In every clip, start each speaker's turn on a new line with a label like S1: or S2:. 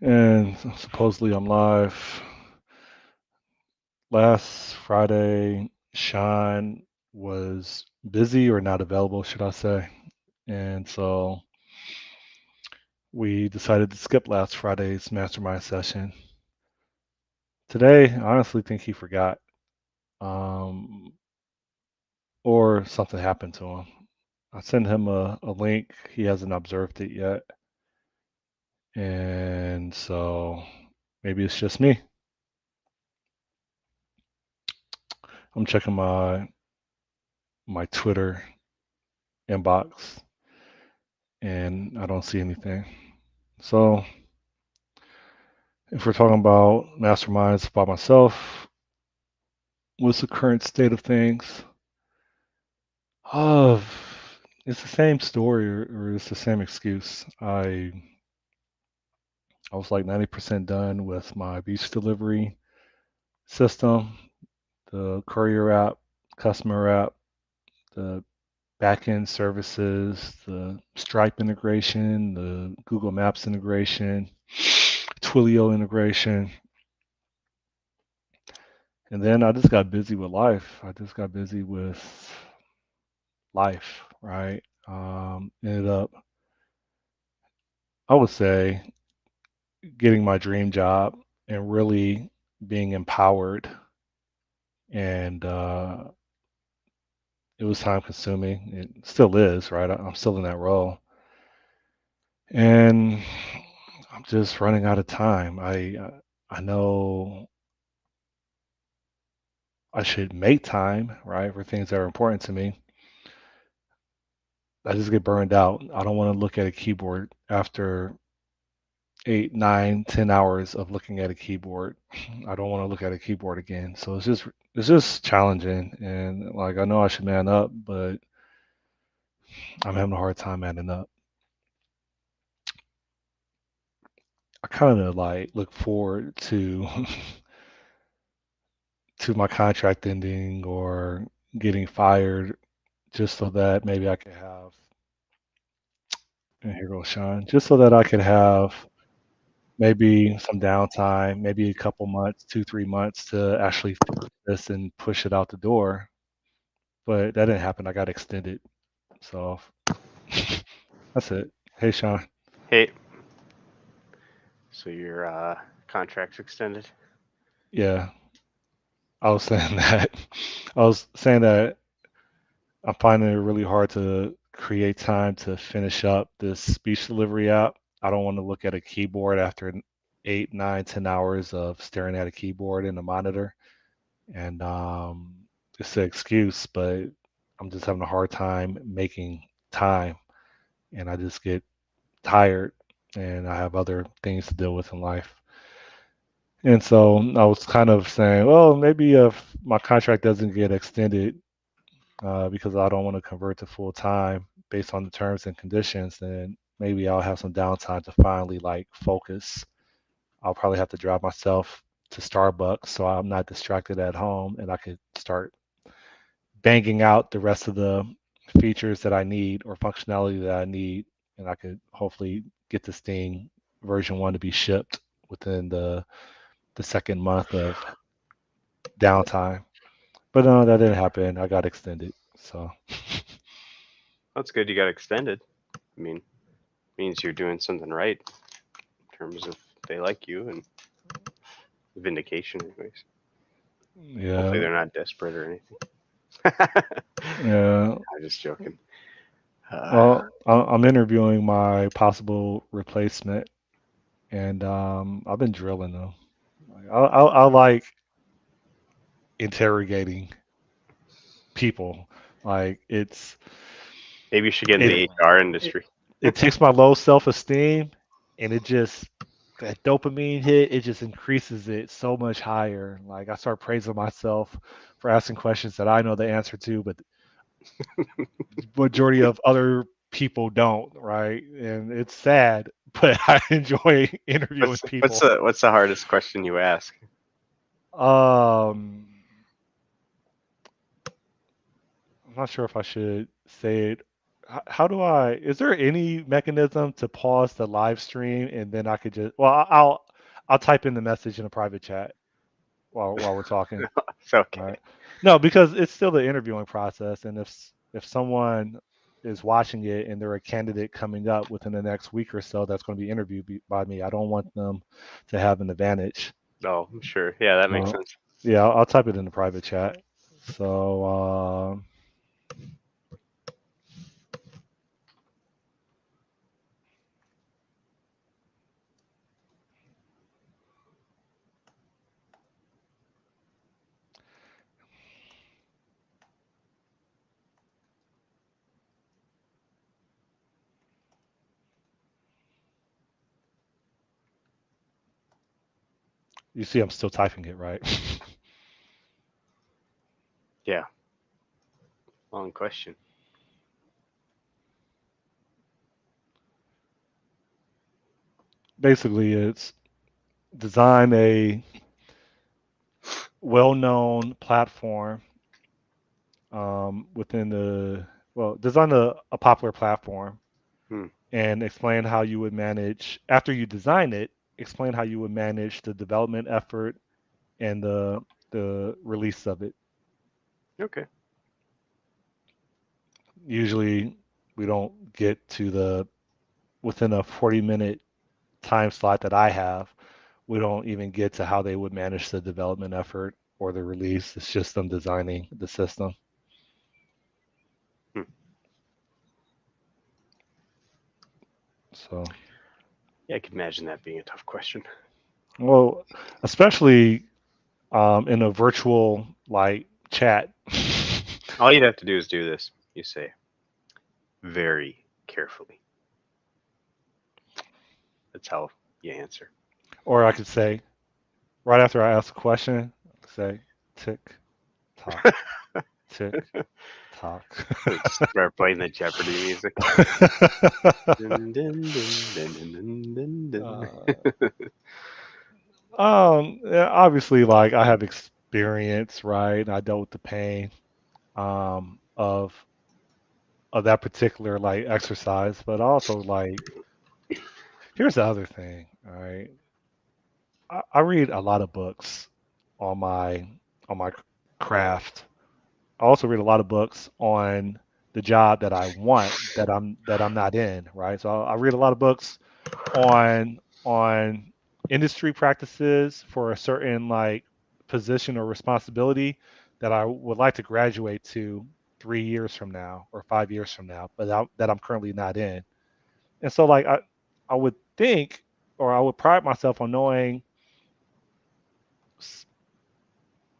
S1: And supposedly I'm live. Last Friday, Sean was busy or not available, should I say. And so we decided to skip last Friday's mastermind session. Today, I honestly think he forgot, um, or something happened to him. I sent him a link. He hasn't observed it yet. And so maybe it's just me. I'm checking my Twitter inbox and I don't see anything. So if we're talking about masterminds by myself, what's the current state of things? Oh, it's the same story or it's the same excuse. I was like 90% done with my beach delivery system, the courier app, customer app, the backend services, the Stripe integration, the Google Maps integration, Twilio integration. And then I just got busy with life. I just got busy with life, right? Ended up, I would say, getting my dream job and really being empowered. And it was time consuming. It still is, right? I'm still in that role. And I'm just running out of time. I know I should make time, right, for things that are important to me. I just get burned out. I don't want to look at a keyboard after 8, 9, 10 hours of looking at a keyboard. I don't want to look at a keyboard again. So it's just challenging, and like I know I should man up, but I'm having a hard time manning up. I kind of like look forward to to my contract ending or getting fired just so that maybe I could have, and here goes Sean, just so that I could have maybe some downtime, maybe a couple months, 2, 3 months to actually finish this and push it out the door. But that didn't happen. I got extended. So that's it. Hey, Sean.
S2: Hey, so your contract's extended?
S1: Yeah, I was saying that. I was saying that I'm finding it really hard to create time to finish up this speech delivery app. I don't want to look at a keyboard after 8, 9, 10 hours of staring at a keyboard and a monitor. And it's an excuse, but I'm just having a hard time making time. And I just get tired and I have other things to deal with in life. And so I was kind of saying, well, maybe if my contract doesn't get extended because I don't want to convert to full time based on the terms and conditions, then maybe I'll have some downtime to finally like focus. I'll probably have to drive myself to Starbucks so I'm not distracted at home and I could start banging out the rest of the features that I need or functionality that I need, and I could hopefully get this thing version 1 to be shipped within the second month of downtime. But no, that didn't happen. I got extended. So
S2: That's good you got extended. I mean, means you're doing something right in terms of they like you and vindication, anyways. Hopefully
S1: yeah,
S2: they're not desperate or anything.
S1: yeah.
S2: I'm just joking. Uh,
S1: Well, I'm interviewing my possible replacement, and I've been drilling them. I like interrogating people. Like
S2: Maybe you should get in
S1: it
S2: the HR
S1: it,
S2: industry.
S1: it takes my low self-esteem and it just that dopamine hit, it just increases it so much higher. Like I start praising myself for asking questions that I know the answer to, but the majority of other people don't, right? And it's sad, but I enjoy interviewing people.
S2: What's the hardest question you ask?
S1: Um, I'm not sure if I should say it. how do I? Is there any mechanism to pause the live stream and then I could just? Well, I'll type in the message in a private chat while we're talking.
S2: It's okay.
S1: All right. No, because it's still the interviewing process, and if someone is watching it and they're a candidate coming up within the next week or so that's going to be interviewed by me, I don't want them to have an advantage.
S2: Oh, I'm sure. Yeah, that makes
S1: So
S2: sense.
S1: yeah, I'll type it in the private chat. So you see, I'm still typing it, right?
S2: Yeah, long question.
S1: Basically, it's design a well-known platform within the well, design a popular platform
S2: Hmm.
S1: and explain how you would manage after you design it. Explain how you would manage the development effort and the release of it.
S2: Okay.
S1: Usually, we don't get to the within a 40-minute time slot that I have. We don't even get to how they would manage the development effort or the release. It's just them designing the system.
S2: Hmm.
S1: So,
S2: Yeah, I could imagine that being a tough question.
S1: well, especially in a virtual like chat.
S2: All you'd have to do is do this. You say very carefully. That's how you answer.
S1: Or I could say, right after I ask a question, say, tick, tock, tick, tock.
S2: Just start playing the Jeopardy music. Dun, dun, dun, dun, dun, dun, dun,
S1: uh,
S2: dun.
S1: yeah, obviously, like I have experience, right? I dealt with the pain um, of of that particular like exercise, but also like here's the other thing, all right? I read a lot of books on my craft. I also read a lot of books on the job that I want that I'm not in, right? So I read a lot of books on industry practices for a certain like position or responsibility that I would like to graduate to 3 years from now or 5 years from now, but that I'm currently not in. And so like I would think or I would pride myself on knowing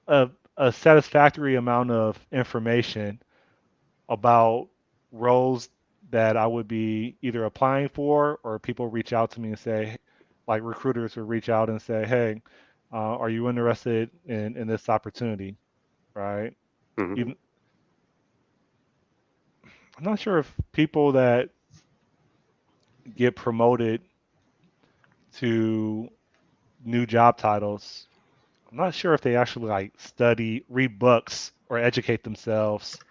S1: a, a satisfactory amount of information about roles that I would be either applying for or people reach out to me and say, like recruiters would reach out and say, hey, are you interested in this opportunity? Right?
S2: Mhm.
S1: Even I'm not sure if people that get promoted to new job titles, I'm not sure if they actually like study, read books, or educate themselves,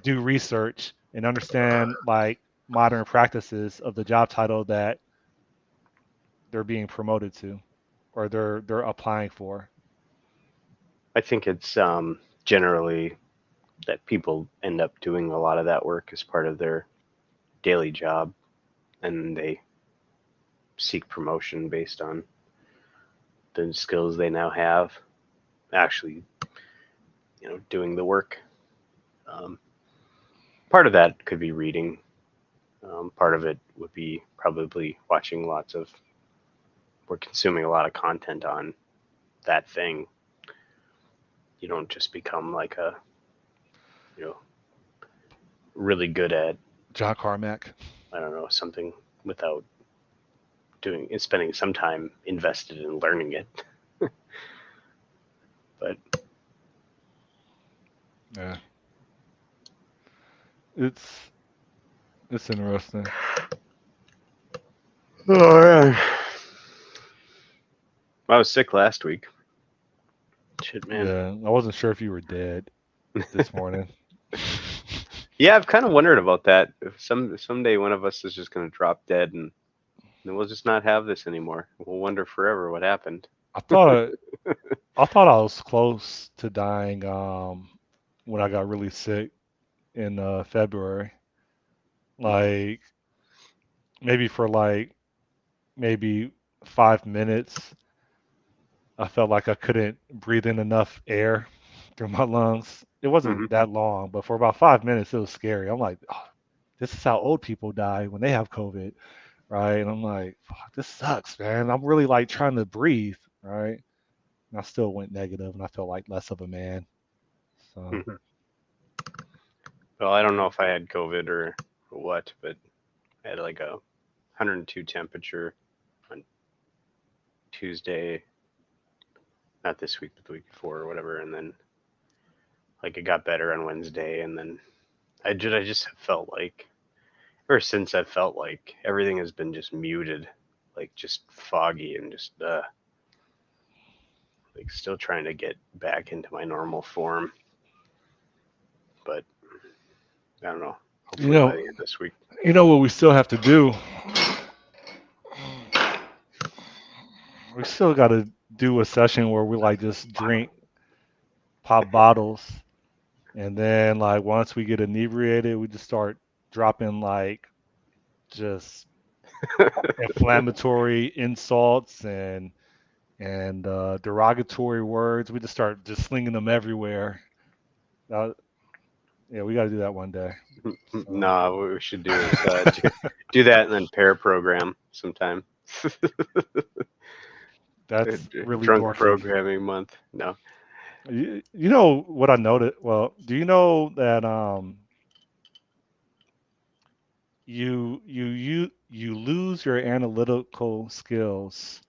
S1: do research, and understand like modern practices of the job title that they're being promoted to or they're applying for.
S2: I think it's generally that people end up doing a lot of that work as part of their daily job, and they seek promotion based on the skills they now have. Actually, doing the work. Um, Part of that could be reading. Part of it would be probably watching lots of or consuming a lot of content on that thing. You don't just become like a you know really good at,
S1: John Carmack.
S2: I don't know, something without doing spending some time invested in learning it. But
S1: Yeah, it's it's interesting.
S2: oh yeah, I was sick last week. Shit, man.
S1: Yeah, I wasn't sure if you were dead this morning.
S2: Yeah, I've kind of wondered about that. If someday one of us is just going to drop dead, and then we'll just not have this anymore. We'll wonder forever what happened.
S1: I thought I thought I was close to dying when I got really sick in February. Like maybe for like maybe 5 minutes, I felt like I couldn't breathe in enough air through my lungs. It
S2: Hmm.
S1: wasn't that long, but for about 5 minutes, it was scary. I'm like, oh, this is how old people die when they have COVID, right? And I'm like, fuck, this sucks, man. I'm really like trying to breathe, right? And I still went negative, and I felt like less of a man. So
S2: Hmm. Well, I don't know if I had COVID or what, but I had like a 102 temperature on Tuesday, not this week, but the week before or whatever, and then like it got better on Wednesday, and then I just have felt like ever since I felt like everything has been just muted, like just foggy and just like still trying to get back into my normal form, but I don't know.
S1: you
S2: Hopefully by
S1: know,
S2: the end of this week.
S1: what we still have to do. We still got to do a session where we like just drink pop bottles, and then like once we get inebriated, we just start dropping like just inflammatory insults and derogatory words. We just start just slinging them everywhere. Uh, yeah, we got to do that one day. So
S2: Nah, what we should do is do that and then pair program sometime.
S1: that's really
S2: Drunk
S1: dorky.
S2: programming month. No.
S1: You know what I noticed? Well, do you know that you lose your analytical skills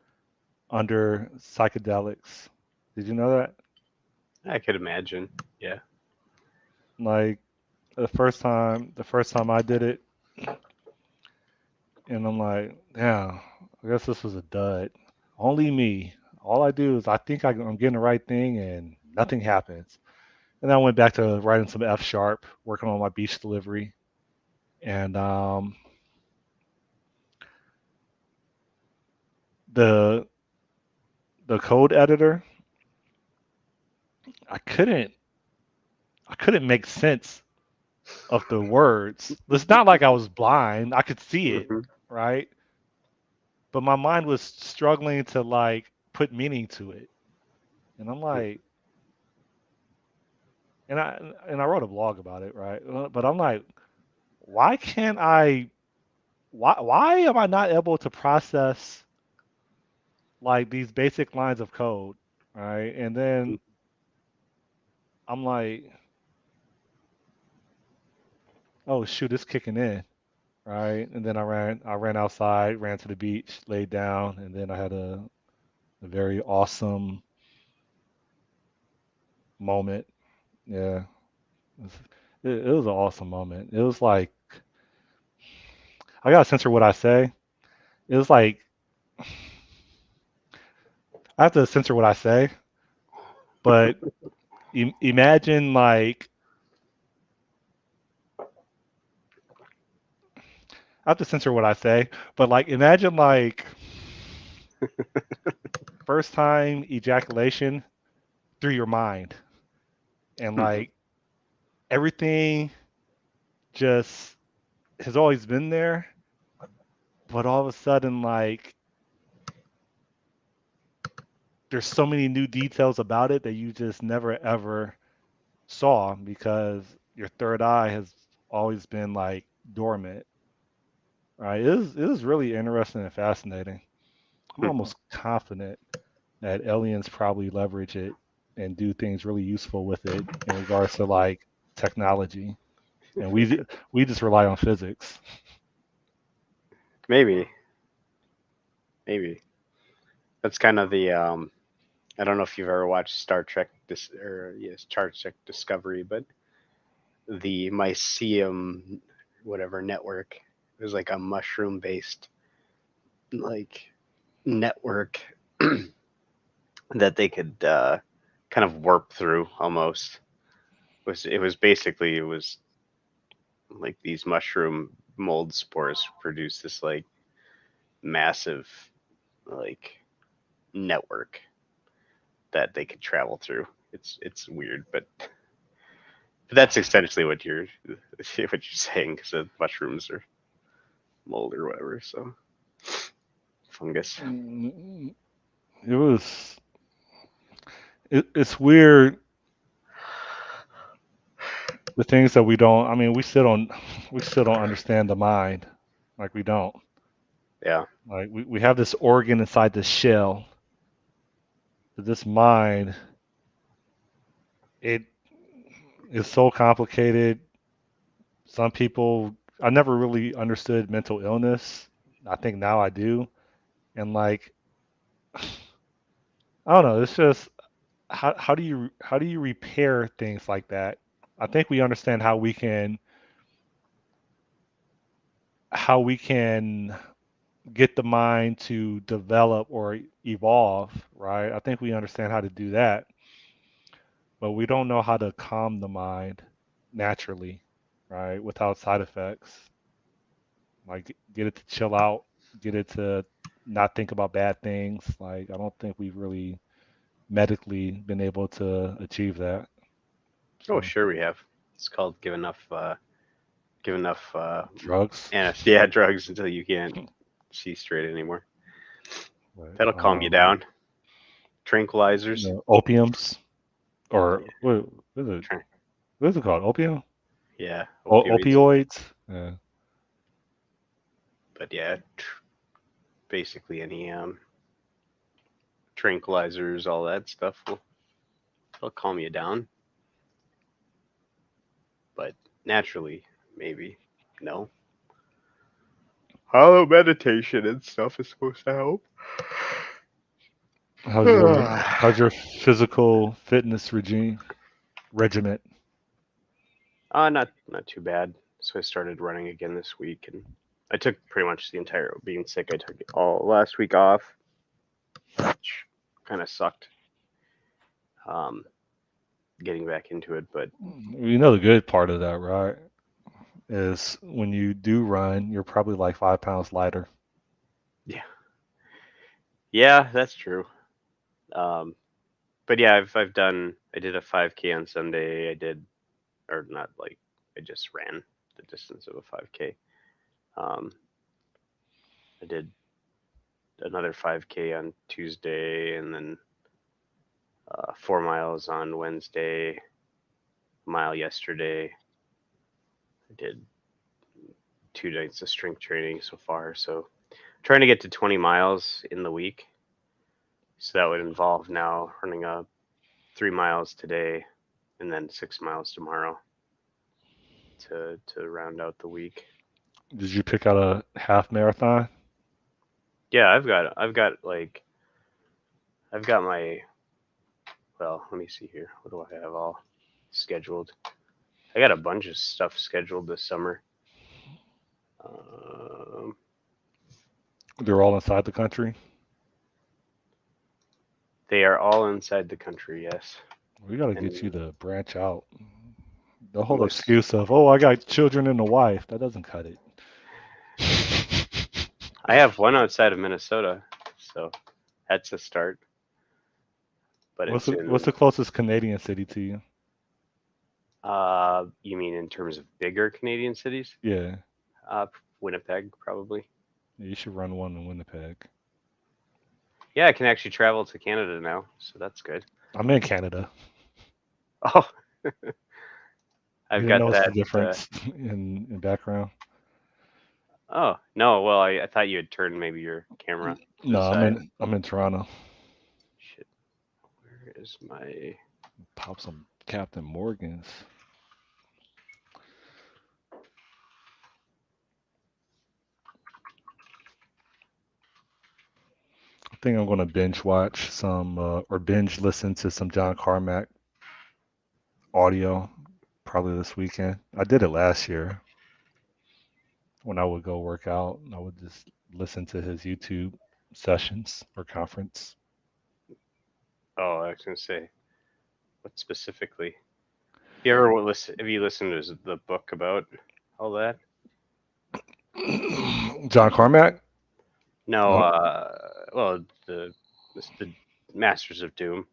S1: under psychedelics? Did you know that?
S2: I could imagine. Yeah.
S1: Like the first time I did it, and I'm like, yeah, I guess this was a dud. Only me. All I do is I think I'm getting the right thing, and nothing happens. And then I went back to writing some F sharp, working on my beach delivery, and the the code editor, I couldn't I couldn't make sense of the words. It's not like I was blind; I could see it,
S2: Hmm.
S1: right? But my mind was struggling to like put meaning to it, and I'm like, and I wrote a blog about it, right? But I'm like, why can't I? Why am I not able to process like these basic lines of code, right? And then I'm like, oh shoot, it's kicking in, right? And then I ran outside, ran to the beach, laid down, and then I had a very awesome moment. Yeah, it was, it was an awesome moment. It was like I gotta censor what I say. It was like I have to censor what I say, but imagine like I have to censor what I say, but like imagine like first time ejaculation through your mind and like everything just has always been there, but all of a sudden like there's so many new details about it that you just never ever saw because your third eye has always been like dormant, right? It is really interesting and fascinating. I'm almost confident that aliens probably leverage it and do things really useful with it in regards to like technology, and we just rely on physics.
S2: Maybe. Maybe. That's kind of the I don't know if you've ever watched Star Trek or yes, Star Trek Discovery, but the Mycelium whatever network. It was like a mushroom based like network that they could kind of warp through almost. It was basically it was like these mushroom mold spores produce this like massive like network that they could travel through. It's weird, but that's essentially what you're saying because the mushrooms or mold or whatever. So fungus.
S1: Mm, it was it's weird the things that we don't. I mean, we still don't understand the mind, like we don't.
S2: Yeah.
S1: Like we have this organ inside the shell, but this mind, it is so complicated. Some people, I never really understood mental illness. I think now I do, and like I don't know, it's just how do you repair things like that? I think we understand how we can get the mind to develop or evolve, right? I think we understand how to do that, but we don't know how to calm the mind naturally, right? Without side effects. Like get it to chill out, get it to not think about bad things. Like I don't think we've really medically been able to achieve that.
S2: Oh,
S1: So
S2: sure we have. It's called give enough
S1: drugs,
S2: yeah, drugs until you can't see straight anymore.
S1: but
S2: That'll calm you down. Tranquilizers.
S1: opiums or
S2: Yeah.
S1: what is it?
S2: Tran-
S1: What is it called? Opium?
S2: yeah. Opioids.
S1: Opioids? Yeah.
S2: But yeah, basically any tranquilizers, all that stuff will calm you down. But naturally, maybe no. Hollow meditation and stuff is supposed to help.
S1: How's your physical fitness regiment?
S2: Not too bad. So I started running again this week, and I took pretty much the entire being sick. I took all last week off, which kind of sucked. Um, getting back into it, but
S1: You know the good part of that, right? Is when you do run, you're probably like 5 pounds lighter.
S2: yeah, yeah, that's true. Um, but yeah, I've done. I did a 5K on Sunday. I did, or not like I just ran the distance of a 5K. Um, I did another 5K on Tuesday, and then 4 miles on Wednesday, a mile yesterday. I did 2 nights of strength training so far. So trying to get to 20 miles in the week. So that would involve now running 3 miles today and then 6 miles tomorrow to round out the week.
S1: Did you pick out a half marathon?
S2: Yeah, I've got my well, let me see here. What do I have all scheduled? I got a bunch of stuff scheduled this summer. Um,
S1: They're all inside the country.
S2: they are all inside the country, yes.
S1: We got to get you
S2: And
S1: to branch out. The whole
S2: most
S1: excuse of, oh, I got children and a wife, that doesn't cut it.
S2: I have one outside of Minnesota, so that's a start. But it's
S1: What's the
S2: in
S1: closest Canadian city to you?
S2: you mean in terms of bigger Canadian cities?
S1: Yeah,
S2: Uh, Winnipeg probably.
S1: you should run one in Winnipeg.
S2: Yeah, I can actually travel to Canada now, so that's good.
S1: I'm in Canada.
S2: Oh,
S1: You
S2: I've
S1: didn't
S2: got
S1: notice the
S2: that.
S1: difference in background?
S2: Oh no, well I thought you had turned maybe your camera to
S1: No,
S2: the side.
S1: I'm in Toronto.
S2: Shit, where is my?
S1: Pop some Captain Morgans. I think I'm gonna binge watch some or binge listen to some John Carmack audio probably this weekend. I did it last year when I would go work out. I would just listen to his YouTube sessions or conference.
S2: Oh, I was gonna say what specifically. You ever listen? Have you listened to the book about? all that.
S1: John Carmack?
S2: No,
S1: No.
S2: well, the Masters of Doom.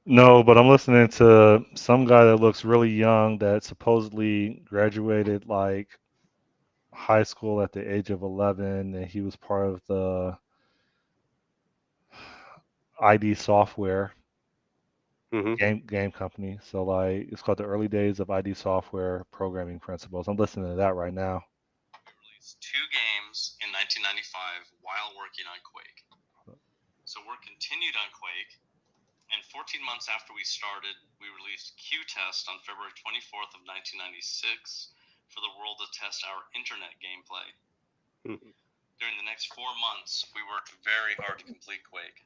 S1: No, but I'm listening to some guy that looks really young that supposedly graduated like high school at the age of 11, and he was part of the ID software
S2: Hmm.
S1: game company. So like it's called the early days of ID software programming principles. I'm listening to that right now.
S3: Released two games in 1995 while working on Quake. So work continued on Quake, and 14 months after we started, we released Q-Test on February 24th of 1996 for the world to test our internet gameplay.
S2: Mhm.
S3: During the next 4 months, we worked very hard to complete Quake.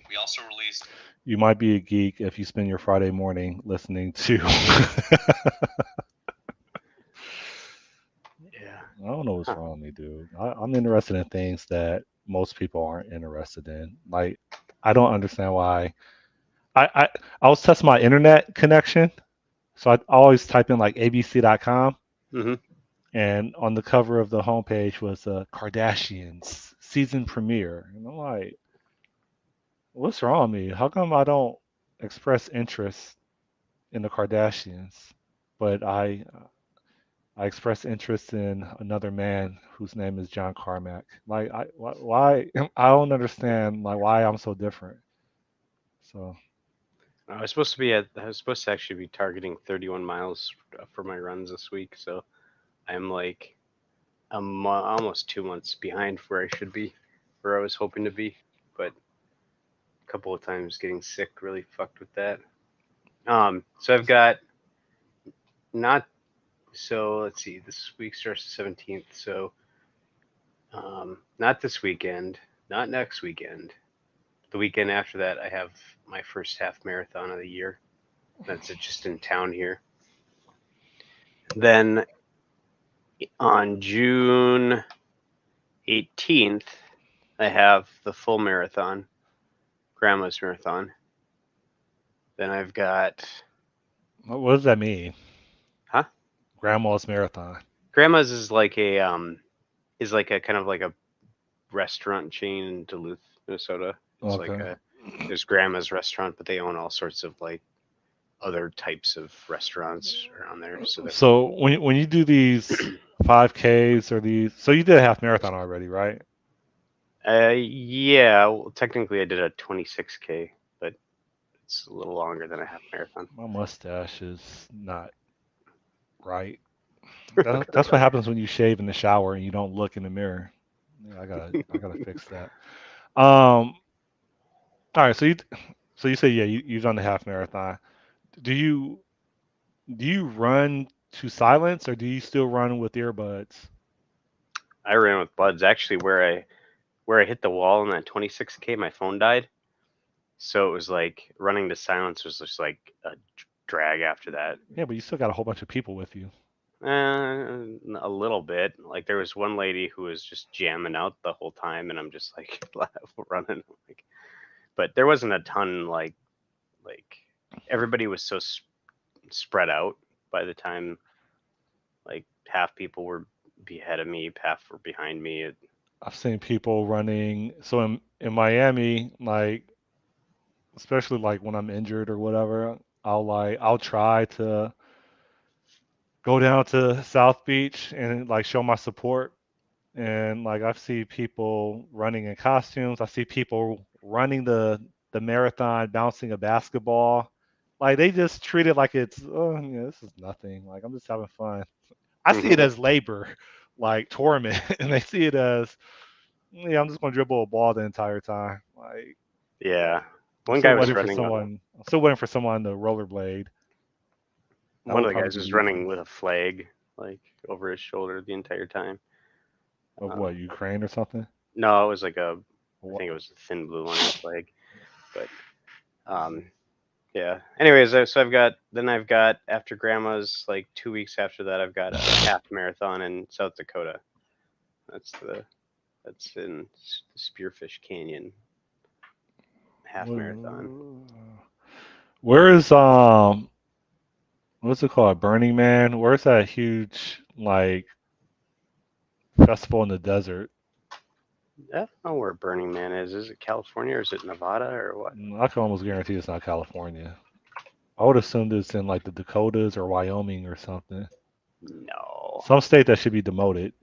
S3: We also released.
S1: You might be a geek if you spend your Friday morning listening to.
S2: Yeah.
S1: I don't know what's
S2: Huh.
S1: wrong with me, dude. I'm interested in things that most people aren't interested in. Like, I don't understand why. I, I, I was testing my internet connection, so I always type in like abc.com,
S2: Hmm.
S1: and on the cover of the homepage was Kardashians season premiere. And I'm like, what's wrong with me? How come I don't express interest in the Kardashians, but I express interest in another man whose name is John Carmack. Like, why I don't understand like why I'm so different. So
S2: I was supposed to actually be targeting 31 miles for my runs this week. So I'm like almost 2 months behind where I should be, where I was hoping to be. But a couple of times getting sick really fucked with that. So I've got not. So let's see. This week starts the 17th. So not this weekend, not next weekend. The weekend after that, I have my first half marathon of the year. That's just in town here. Then on June 18th, I have the full marathon, Grandma's Marathon. Then I've got,
S1: what does that mean?
S2: huh?
S1: Grandma's marathon.
S2: Grandma's is like a kind of like a restaurant chain in Duluth, Minnesota. It's like
S1: Okay.
S2: there's Grandma's restaurant, but they own all sorts of like other types of restaurants around there. So that,
S1: So when you do these 5Ks or these, so you did a half marathon already, right?
S2: yeah, well, technically I did a 26K, but it's a little longer than a half marathon.
S1: My mustache is not right. That's what happens when you shave in the shower and you don't look in the mirror. Yeah, I gotta fix that. Um, all right, so you say yeah, you've done the half marathon. Do you do you run to silence or do you still run with earbuds?
S2: I ran with buds. Actually, where I hit the wall in that 26K, my phone died. So it was like running to silence was just like a drag after that.
S1: Yeah, but you still got a whole bunch of people with you.
S2: A little bit. Like there was one lady who was just jamming out the whole time, and I'm just like running. Like, but there wasn't a ton. Like everybody was so spread out by the time like half people were ahead of me, half were behind me.
S1: I've seen people running. So in Miami, like especially like when I'm injured or whatever, I'll try to go down to South Beach and like show my support. And like I see people running in costumes. I see people running the marathon, bouncing a basketball. Like they just treat it like it's oh yeah, this is nothing. Like I'm just having fun. I see it as labor, like torment, and they see it as yeah, I'm just gonna dribble a ball the entire time. Like
S2: Yeah,
S1: I'm
S2: one
S1: still
S2: guy was
S1: waiting for
S2: running with
S1: someone. I'm still waiting for someone to rollerblade. That
S2: one
S1: would
S2: of the
S1: probably
S2: guys
S1: be
S2: was
S1: the
S2: running
S1: easiest.
S2: with a flag like over his shoulder the entire time.
S1: Of
S2: Um,
S1: what, Ukraine or something?
S2: no, it was like I
S1: What?
S2: think it was a thin blue line flag. But yeah. Anyways, so I've got after Grandma's like 2 weeks after that I've got a half marathon in South Dakota. That's the that's in Spearfish Canyon half marathon.
S1: Where is what's it called? Burning Man? Where's that huge? like festival in the desert.
S2: I don't know where Burning Man is. Is it California or is it Nevada or what?
S1: I can almost guarantee it's not California. I would assume it's in like the Dakotas or Wyoming or something.
S2: No.
S1: Some state that should be demoted.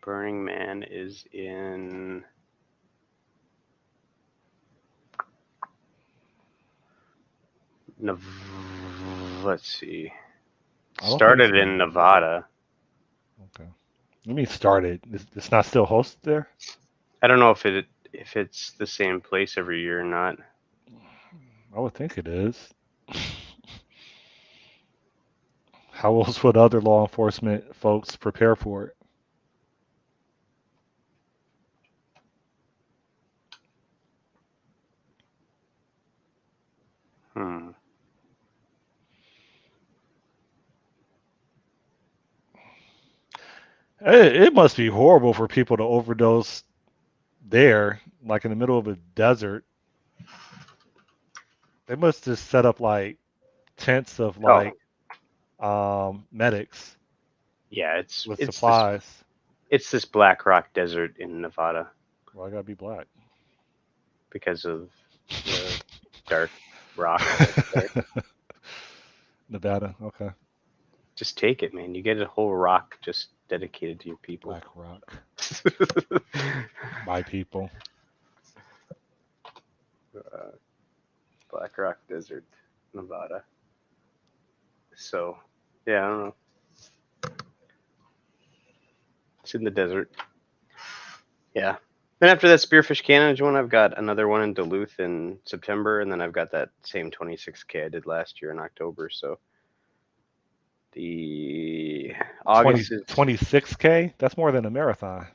S2: Burning Man is in. Let's see.
S1: I don't think it's
S2: Started
S1: in
S2: in
S1: Nevada.
S2: Nevada.
S1: Okay. Let me started. It's not still hosted there?
S2: I don't know if it's the same place every year or not.
S1: I would think it is. How else would other law enforcement folks prepare for it?
S2: Hmm.
S1: It must be horrible for people to overdose there, like in the middle of a desert. They must just set up like tents of
S2: Oh,
S1: like medics
S2: yeah.
S1: with supplies.
S2: It's this Black Rock Desert in Nevada
S1: Well, I gotta be black.
S2: because of the dark rock that's there.
S1: Nevada, okay.
S2: Just take it, man. You get a whole rock just dedicated to your people.
S1: Black Rock. My people.
S2: Black Rock Desert, Nevada. So, yeah, I don't know. It's in the desert. Yeah. Then after that Spearfish Cannons one, I've got another one in Duluth in September, and then I've got that same 26K I did last year in October. So the
S1: 20,
S2: August is
S1: 26K? That's more than a marathon.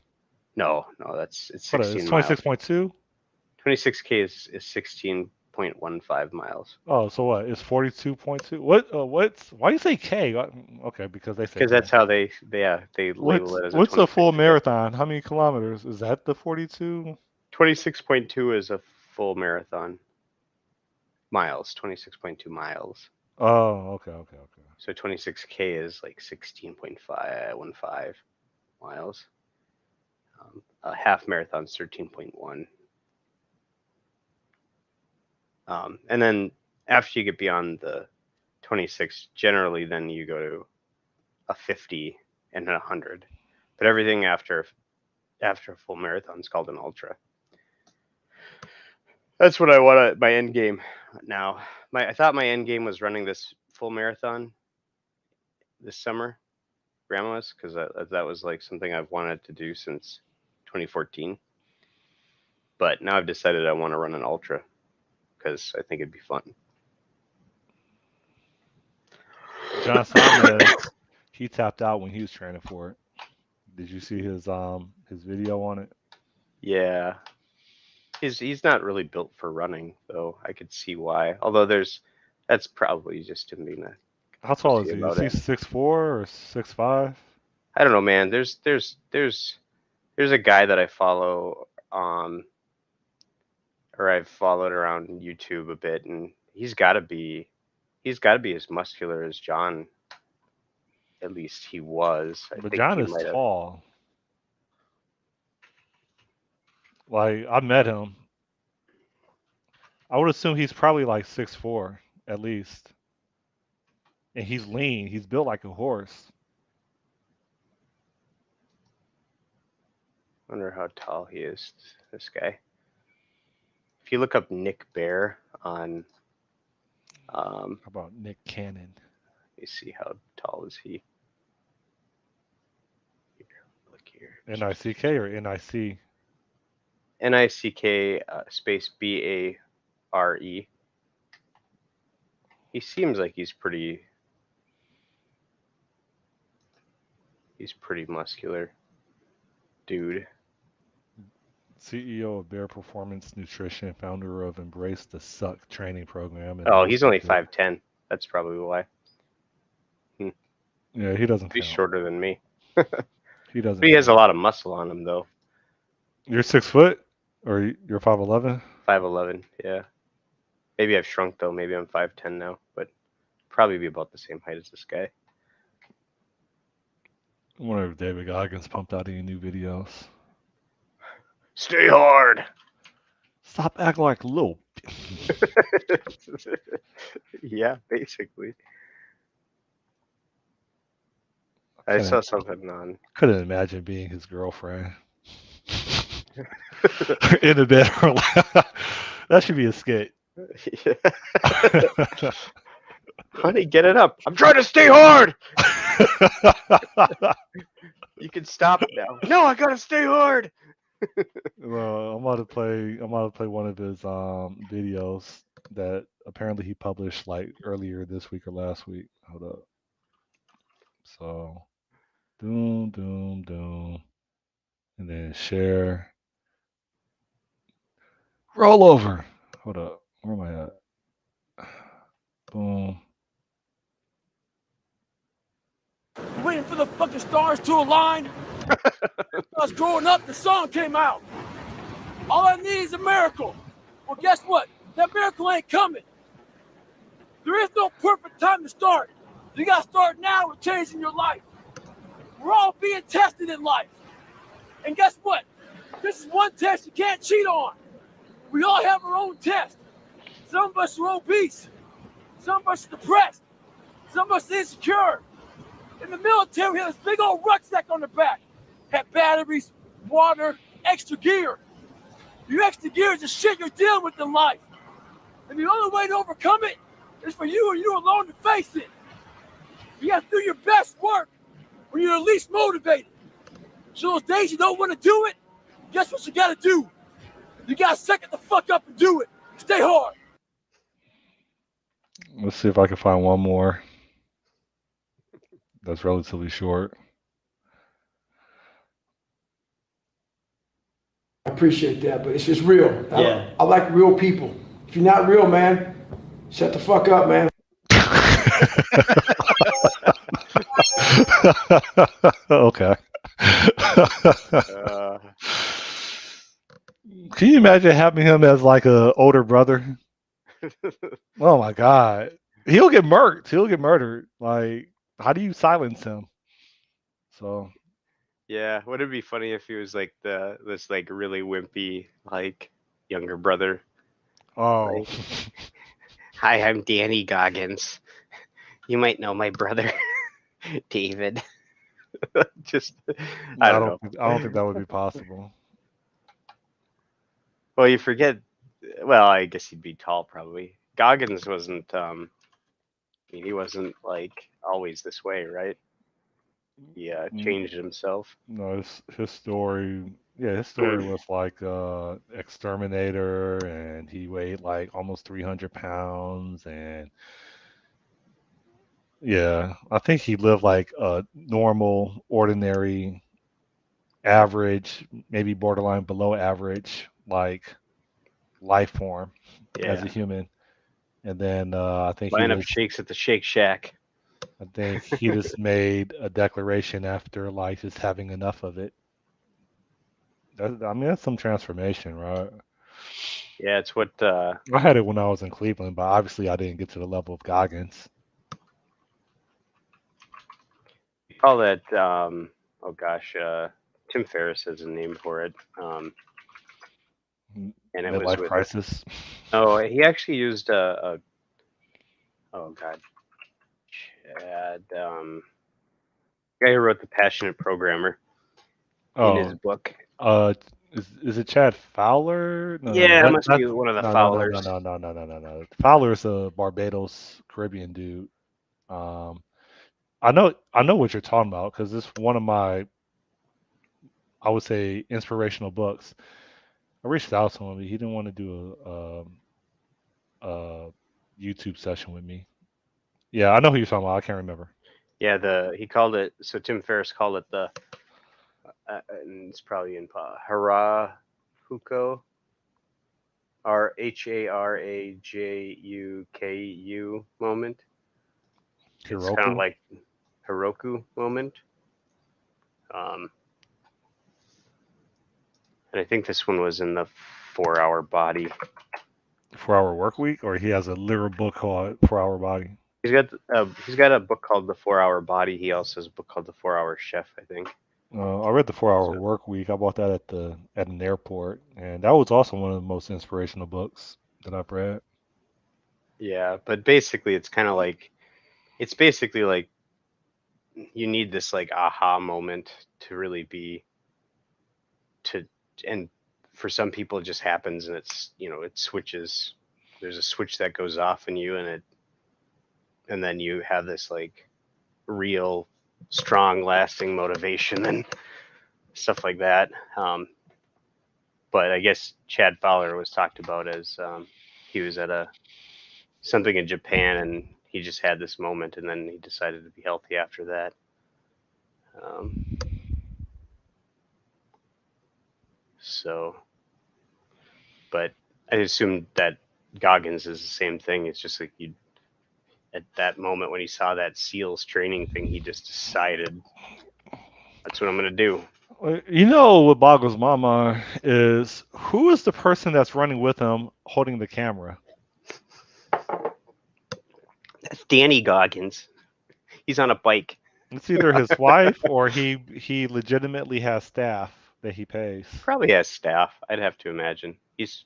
S2: no, it's
S1: What is it?
S2: 16
S1: It's
S2: miles.
S1: 26.2?
S2: 26K is 16.15 miles.
S1: Oh, so what? It's 42.2. Why do you say K? Okay, because they say
S2: Because
S1: K.
S2: that's how they label it as a
S1: What's a full
S2: 26K.
S1: marathon? How many kilometers? Is that the 42?
S2: 26.2 is a full marathon. Miles, 26.2 miles.
S1: Oh, okay.
S2: So 26K is like 16.515 miles. A half marathon is 13.1. And then after you get beyond the 26, generally then you go to a 50 and a 100. But everything after a full marathon is called an ultra. That's what I want at my end game now. I thought my end game was running this full marathon this summer, grandma's, because that was like something I've wanted to do since 2014. But now I've decided I want to run an ultra because I think it'd be fun.
S1: John Simon, he tapped out when he was training for it. Did you see his video on it?
S2: Yeah, he's not really built for running, though. I could see why. Although that's probably just him being a
S1: How tall is
S2: pussy
S1: he? Is
S2: about
S1: he
S2: it.
S1: 6'4" or 6'5"?
S2: I don't know, man. There's a guy that I follow, or I've followed around YouTube a bit, and he's got to be as muscular as John. At least he was. I
S1: But
S2: think
S1: John
S2: he
S1: is
S2: might have.
S1: tall. Like I met him. I would assume he's probably like 6'4" at least. And he's lean. He's built like a horse.
S2: Wonder how tall he is. This guy. If you look up Nick Bear on,
S1: How about Nick Cannon?
S2: let me see how tall is he. Here, look here.
S1: NICK or NIC?
S2: NICK space BARE. He seems like he's pretty muscular, dude.
S1: CEO of Bear Performance Nutrition, founder of Embrace the Suck training program, and
S2: Oh,
S1: host
S2: he's
S1: of
S2: only
S1: the.
S2: 5'10". That's probably why.
S1: Yeah, he doesn't
S2: He's
S1: count.
S2: shorter than me.
S1: He doesn't
S2: But he has a
S1: count.
S2: lot of muscle on him, though.
S1: You're 6 foot, or you're 5'11"?
S2: 5'11". Yeah. Maybe I've shrunk though. Maybe I'm 5'10" now, but probably be about the same height as this guy.
S1: I wonder if David Goggins pumped out any new videos.
S2: Stay hard.
S1: Stop acting like a little.
S2: Yeah, basically. I saw
S1: Couldn't,
S2: something on.
S1: couldn't imagine being his girlfriend in the bedroom. That should be a skit.
S2: Honey, get it up. I'm trying to stay hard. You can stop now. No, I gotta stay hard.
S1: Well, I'm about to play. I'm about to play one of his videos that apparently he published like earlier this week or last week. Hold up. So, doom, doom, doom, and then share. Roll over. Hold up. Where am I at? Boom.
S4: Waiting for the fucking stars to align. When I was growing up, the song came out. All I need is a miracle. Well, guess what? That miracle ain't coming. There is no perfect time to start. You gotta start now with changing your life. We're all being tested in life. And guess what? This is one test you can't cheat on. We all have our own test. Some of us are obese. Some of us are depressed. Some of us are insecure. In the military, we had this big old rucksack on the back. Had batteries, water, extra gear. Your extra gear is the shit you're dealing with in life. And the only way to overcome it is for you and you alone to face it. You have to do your best work when you're least motivated. So those days you don't want to do it, guess what you gotta do? You gotta suck it the fuck up and do it. Stay hard.
S1: Let's see if I can find one more that's relatively short.
S4: I appreciate that, but it's just real.
S2: Yeah.
S4: I like real people. If you're not real, man, shut the fuck up, man.
S1: Okay.
S2: Uh,
S1: Can you imagine having him as like a older brother? Oh my God. He'll get murked. He'll get murdered. Like, how do you silence him? So,
S2: yeah, would it be funny if he was like this like really wimpy like younger brother?
S1: oh,
S2: Like, hi, I'm Danny Goggins. You might know my brother, David. Just, I don't know.
S1: I don't think that would be possible.
S2: Well, you forget. Well, I guess he'd be tall probably. Goggins wasn't. I mean, he wasn't like always this way, right? He changed himself.
S1: No, his story, yeah, his story was like exterminator, and he weighed like almost 300 pounds, and yeah, I think he lived like a normal, ordinary, average, maybe borderline below average, like life form as
S2: Yeah,
S1: a human. And then
S2: buying up shakes at the Shake Shack.
S1: I think he just made a declaration after like just having enough of it. I mean, that's some transformation, right?
S2: Yeah, it's what
S1: I had it when I was in Cleveland, but obviously I didn't get to the level of Goggins.
S2: you call that. Oh gosh, Tim Ferriss has a name for it. And it was
S1: Midlife
S2: with.
S1: crisis.
S2: Oh, he actually used a oh god, Chad, guy who wrote The Passionate Programmer in his
S1: Oh,
S2: book.
S1: uh, is it Chad Fowler? No,
S2: Yeah, it must be one of the
S1: no, no, no, no,
S2: Fowlers.
S1: no, no, no, no, no, no. Fowler's a Barbados Caribbean dude. Um, I know what you're talking about because it's one of my, I would say, inspirational books. I reached out to him, but he didn't want to do a YouTube session with me. Yeah, I know who you're talking about. I can't remember.
S2: Yeah, he called it. So Tim Ferriss called it the. And it's probably in Harajuku. Harajuku moment. It's kind of
S1: Hiroku.
S2: like Heroku moment. And I think this one was in the 4 Hour Body.
S1: 4 Hour Work Week, or he has a literal book called 4 Hour Body.
S2: He's got a book called The 4 Hour Body. He also has a book called The 4 Hour Chef, I think.
S1: I read the 4 Hour
S2: So
S1: Work Week. I bought that at an airport, and that was also one of the most inspirational books that I've read.
S2: yeah, but basically it's basically like you need this like aha moment to really be to and for some people it just happens and it's it switches. There's a switch that goes off in you and then you have this like real strong lasting motivation and stuff like that. But I guess Chad Fowler was talked about as he was at a something in Japan and he just had this moment and then he decided to be healthy after that. Um, so, but I assume that Goggins is the same thing. It's just like you at that moment when he saw that SEALs training thing, he just decided that's what I'm gonna do.
S1: You know what boggles my mind is who is the person that's running with him holding the camera?
S2: That's Danny Goggins. He's on a bike.
S1: It's either his wife or he legitimately has staff that he pays.
S2: Probably has staff. I'd have to imagine. He's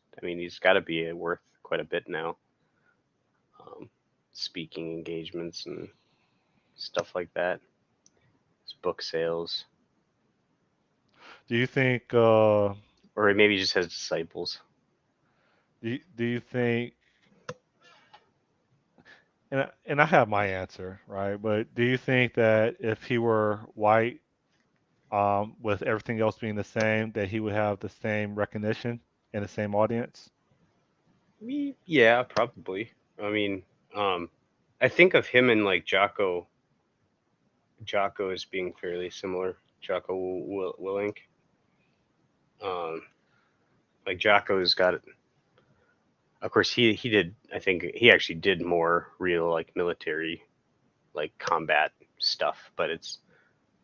S2: got to be worth quite a bit now. Um, Speaking engagements and stuff like that. His book sales,
S1: Do you think
S2: or maybe he just has disciples.
S1: do you think and I have my answer, right? But do you think that if he were white, with everything else being the same, that he would have the same recognition and the same audience?
S2: Yeah, probably. I mean, um, I think of him and like Jocko as being fairly similar. Jocko Willink. Um, like Jocko's got it. Of course, he did. I think he actually did more real like military like combat stuff, but it's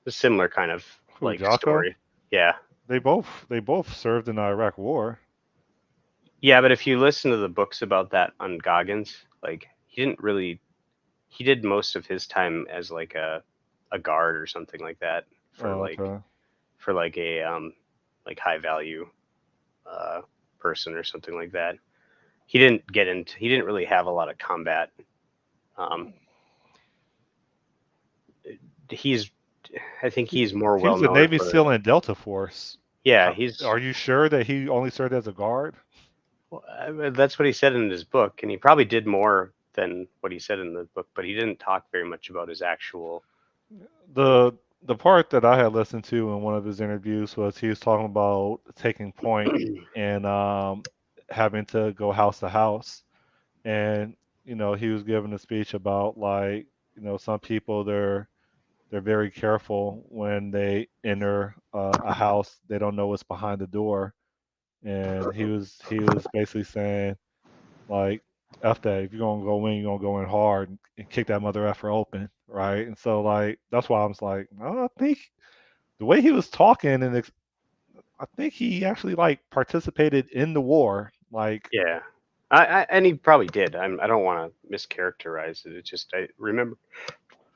S2: a similar kind of
S1: Who,
S2: like
S1: Jocko?
S2: story. Yeah,
S1: They both served in the Iraq War.
S2: yeah. But if you listen to the books about that on Goggins, like he did most of his time as like a guard or something like that for
S1: Oh,
S2: like
S1: okay.
S2: for like a like high value uh person or something like that. He didn't really have a lot of combat. Um, he's I think
S1: He,
S2: he's more
S1: he
S2: well
S1: was a
S2: known
S1: Navy
S2: for
S1: SEAL in Delta Force.
S2: yeah
S1: How,
S2: he's
S1: are you sure that he only served as a guard?
S2: well, that's what he said in his book, and he probably did more than what he said in the book, but he didn't talk very much about his actual.
S1: The part that I had listened to in one of his interviews was he was talking about taking point and having to go house to house, and he was giving a speech about like some people they're very careful when they enter a house. They don't know what's behind the door, and he was basically saying like, F that. If you're gonna go in, you're gonna go in hard and kick that mother effer open, right? And so like that's why I was like, oh, I think the way he was talking I think he actually like participated in the war. Like
S2: Yeah, and he probably did. I don't want to mischaracterize it. It's just I remember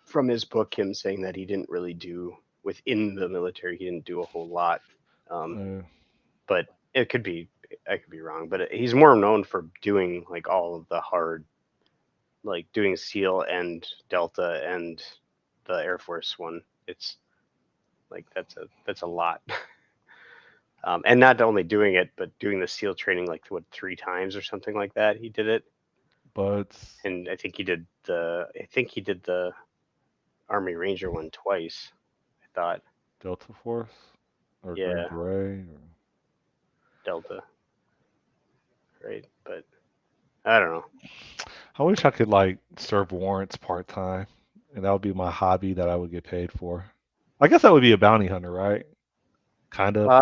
S2: from his book him saying that he didn't really do within the military. He didn't do a whole lot, um,
S1: uh,
S2: but it could be I could be wrong. But he's more known for doing like all of the hard, like doing SEAL and Delta and the Air Force one. It's like that's a lot. And not only doing it, but doing the SEAL training like what 3 times or something like that. He did it,
S1: but
S2: and I think he did the Army Ranger one twice. I thought,
S1: Delta Force or Green
S2: yeah,
S1: Beret.
S2: Delta, right? But I don't know.
S1: I wish I could like serve warrants part time, and that would be my hobby that I would get paid for. I guess that would be a bounty hunter, right? Kind of.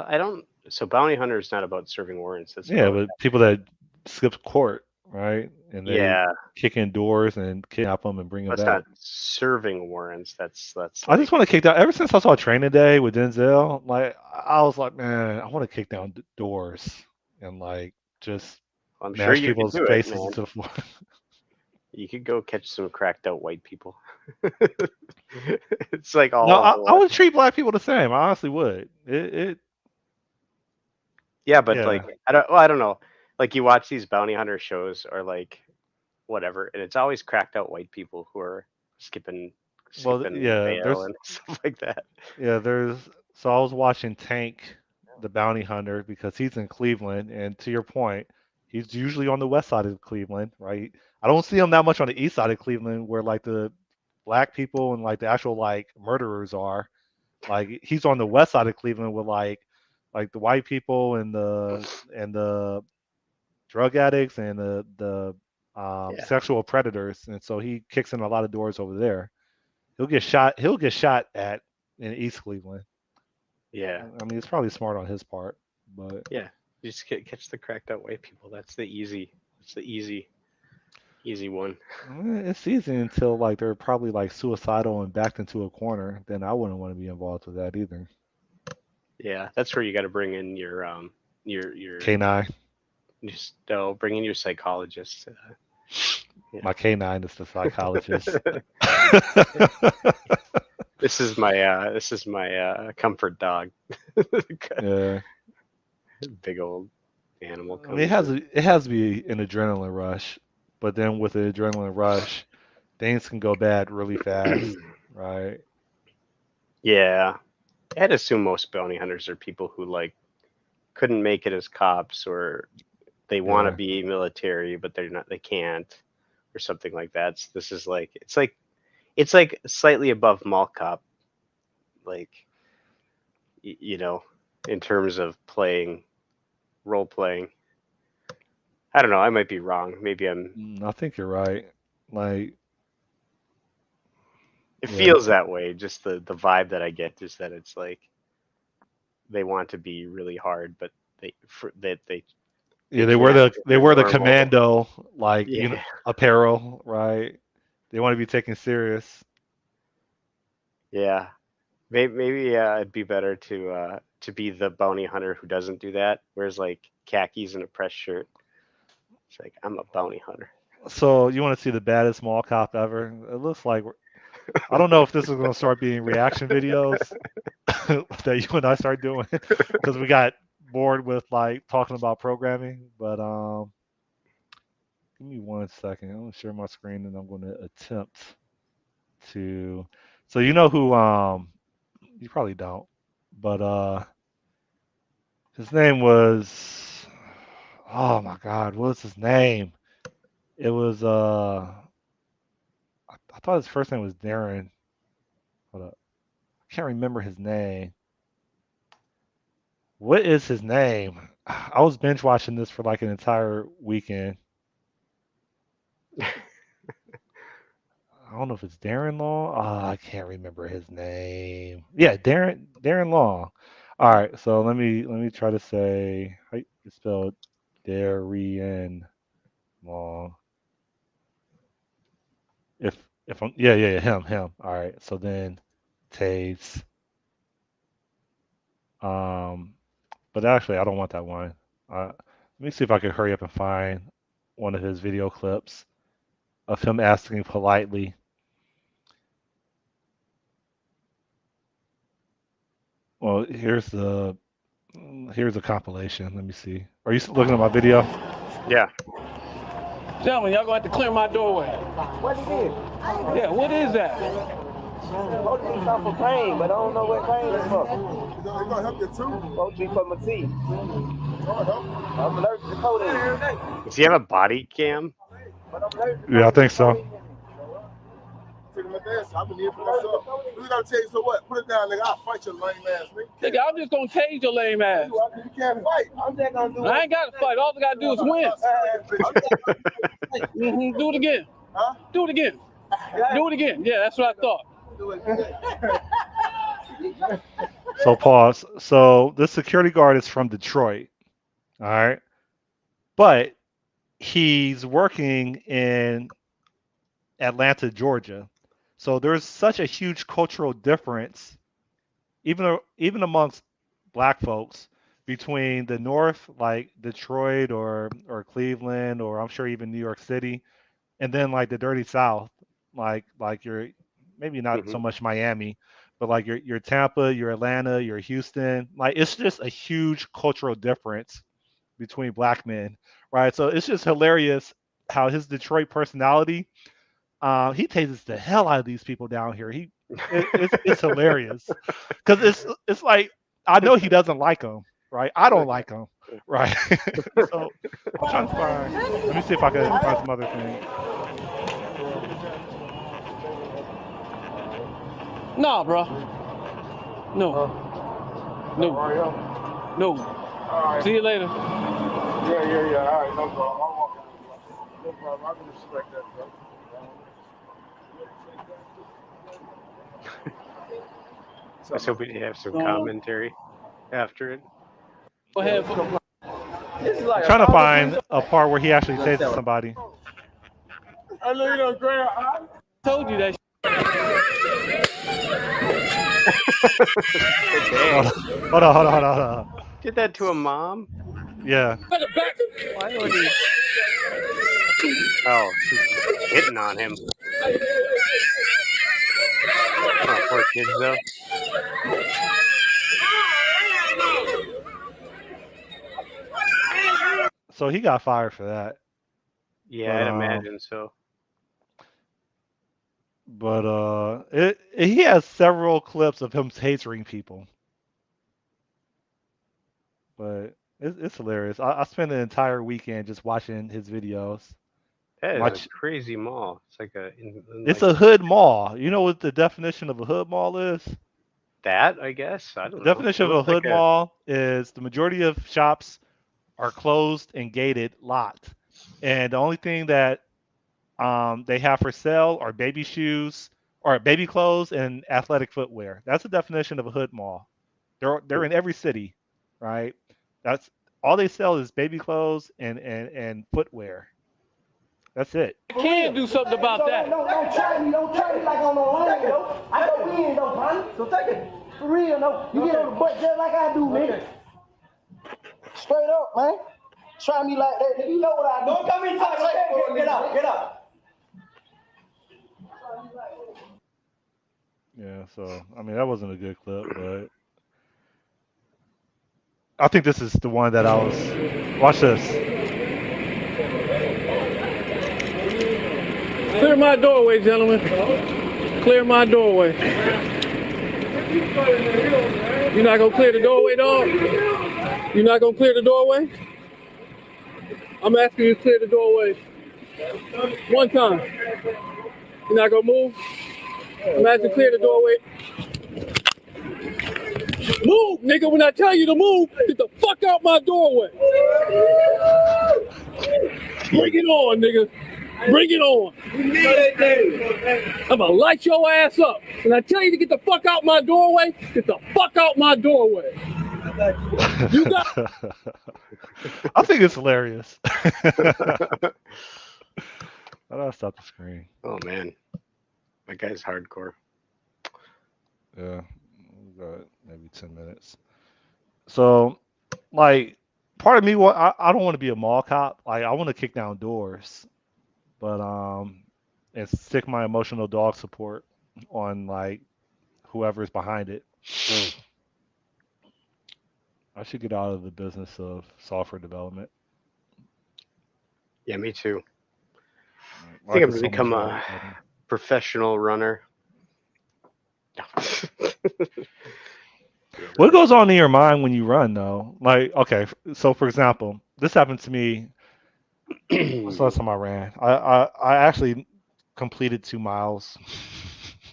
S2: I don't. So bounty hunter is not about serving warrants. That's
S1: Yeah,
S2: about
S1: but people that skip court, right? And they
S2: yeah.
S1: kick in doors and kidnap them and bring them
S2: That's not
S1: back.
S2: serving warrants. That's
S1: I just
S2: like
S1: want to kick down. Ever since I saw Training Day with Denzel, like I was like, man, I want to kick down doors and like just
S2: I'm sure
S1: smash
S2: you could
S1: people's
S2: do it,
S1: faces
S2: man.
S1: into the floor.
S2: You could go catch some cracked out white people. It's like
S1: No,
S2: all of the
S1: I
S2: one.
S1: would treat black people the same. I honestly would.
S2: Yeah, but
S1: Yeah.
S2: like I don't know. Like you watch these bounty hunter shows or like whatever, and it's always cracked out white people who are skipping
S1: Well,
S2: skipping
S1: yeah.
S2: bail
S1: There's
S2: and stuff like that.
S1: Yeah, there's so I was watching Tank, the bounty hunter, because he's in Cleveland, and to your point, he's usually on the west side of Cleveland, right? I don't see him that much on the east side of Cleveland, where like the black people and like the actual like murderers are. Like he's on the west side of Cleveland with like the white people and the drug addicts and the
S2: Yeah,
S1: sexual predators, and so he kicks in a lot of doors over there. He'll get shot. He'll get shot at in East Cleveland.
S2: yeah,
S1: I mean, it's probably smart on his part, but
S2: yeah. You just catch the cracked out white people. That's the easy. That's the easy one.
S1: it's easy until like they're probably like suicidal and backed into a corner. Then I wouldn't want to be involved with that either.
S2: Yeah, that's where you got to bring in your
S1: K9,
S2: just bring in your psychologist. Yeah.
S1: my K9 is the psychologist.
S2: This is my comfort dog.
S1: Yeah,
S2: Big old animal
S1: I mean,
S2: comes in.
S1: it has to be an adrenaline rush, but then with the adrenaline rush, things can go bad really fast, right?
S2: Yeah, I'd assume most bounty hunters are people who like couldn't make it as cops, or they want to
S1: Yeah,
S2: be military but they're not, they can't, or something like that. So this is like it's like slightly above mall cop, like you know, in terms of playing role playing. I don't know. I might be wrong. Maybe I'm.
S1: I think you're right. Like,
S2: It
S1: yeah,
S2: feels that way. Just the vibe that I get is that it's like they want to be really hard, but that they
S1: yeah,
S2: can't because
S1: they
S2: they're
S1: wear the
S2: normal.
S1: commando like
S2: Yeah,
S1: apparel, right? They want to be taken serious.
S2: yeah. Maybe it'd be better to be the bounty hunter who doesn't do that. Wears like khakis and a press shirt. It's like I'm a bounty hunter.
S1: So you want to see the baddest mall cop ever? It looks like I don't know if this is going to start being reaction videos that you and I start doing because we got bored with like talking about programming. But give me 1 second. I'm gonna share my screen and I'm going to attempt to. So you know who? You probably don't, but his name was. Oh my God, what was his name? It was I thought his first name was Darren. Hold up. I can't remember his name. What is his name? I was binge watching this for like an entire weekend. I don't know if it's Darren Long. I can't remember his name. Yeah, Darren Long. All right, so let me try to say how you spell Darien Long. If I'm yeah him. All right, so then Taves. Um, but actually I don't want that one. Let me see if I can hurry up and find one of his video clips of him asking politely. Well, here's a compilation. Let me see. Are you looking at my video?
S2: Yeah.
S4: Gentlemen, y'all gonna have to clear my doorway.
S5: What it is?
S4: Yeah, what is that?
S5: Supposed to be something for pain, but I don't know what pain is for. It's gonna help your tooth. Supposed to be for my teeth. I'm allergic to codeine.
S2: Does he have a body cam?
S5: But I'm allergic to
S1: Yeah, I think so.
S5: taking my dance. I believe for myself. We gotta tell you so what? Put it down, nigga. I'll fight your lame ass, nigga.
S4: Nigga, I'm just gonna tase your lame ass.
S5: You can't fight. I'm just gonna do it.
S4: I ain't gotta fight. All I gotta do is win. Do it again.
S5: Huh?
S4: Do it again. Do it again. Yeah, that's what I thought.
S1: So pause. So this security guard is from Detroit. All right. But he's working in Atlanta, Georgia. So there's such a huge cultural difference, even amongst black folks, between the North, like Detroit or Cleveland, or I'm sure even New York City, and then like the dirty South, like you're maybe not so
S2: Hmm.
S1: much Miami, but like your Tampa, your Atlanta, your Houston. Like it's just a huge cultural difference between black men, right? So it's just hilarious how his Detroit personality, he tases the hell out of these people down here. It's hilarious because it's like I know he doesn't like them, right? I don't like them, right? So I'm trying to find. Let me see if I can find some other things.
S4: Nah, bro. No. No. No. See you later.
S5: Yeah. All right, no problem. I'll walk in. No problem. I can respect that, bro.
S2: I was hoping to have some commentary after it.
S4: Go ahead.
S1: I'm trying to find a part where he actually tases somebody.
S5: I know you know, Graham.
S4: I told you that.
S1: Hold on.
S2: Did that to a mom?
S1: Yeah.
S2: Why would he? Oh, she's hitting on him. Oh, poor kids though.
S1: So he got fired for that.
S2: Yeah,
S1: But
S2: I'd imagine so.
S1: he has several clips of him tasering people. But it's hilarious. I spent an entire weekend just watching his videos.
S2: That is
S1: Watch.
S2: a crazy mall. It's like
S1: It's a hood mall. You know what the definition of a hood mall is?
S2: that, I guess. I
S1: The
S2: don't know. It
S1: definition of a
S2: looked like
S1: hood mall is the majority of shops are closed and gated, locked, and the only thing that they have for sale are baby shoes or baby clothes and athletic footwear. That's the definition of a hood mall. They're in every city, right? That's all they sell is baby clothes and footwear. That's it.
S4: I can do something about that.
S5: Don't try me like on the line, though. I go in, though, man. So take it. For real, though. You get on the butt just like I do, nigga. Straight up, man. Try me like that, nigga. You know what I do. Don't come inside. Get out.
S1: Yeah, so I mean that wasn't a good clip, but I think this is the one that I was. Watch this.
S4: Clear my doorway, gentlemen. Clear my doorway. You're not gonna clear the doorway, dog? You're not gonna clear the doorway? I'm asking you to clear the doorway. One time. You're not gonna move? I'm asking you to clear the doorway. Move, nigga, when I tell you to move, get the fuck out my doorway. Bring it on, nigga. Bring it on. I'm gonna light your ass up. When I tell you to get the fuck out my doorway, get the fuck out my doorway. You got.
S1: I think it's hilarious. How do I stop the screen?
S2: Oh man, that guy's hardcore.
S1: Yeah, we got maybe 10 minutes. So, like, part of me, I don't want to be a mall cop. Like, I want to kick down doors, but and stick my emotional dog support on like whoever's behind it. I should get out of the business of software development.
S2: Yeah, me too. I
S1: Life
S2: think I'm
S1: is
S2: gonna
S1: so much
S2: become
S1: more
S2: a
S1: exciting.
S2: professional runner.
S1: What goes on in your mind when you run, though? Like, okay, so for example, this happened to me. What's the last time I ran? I actually completed 2 miles,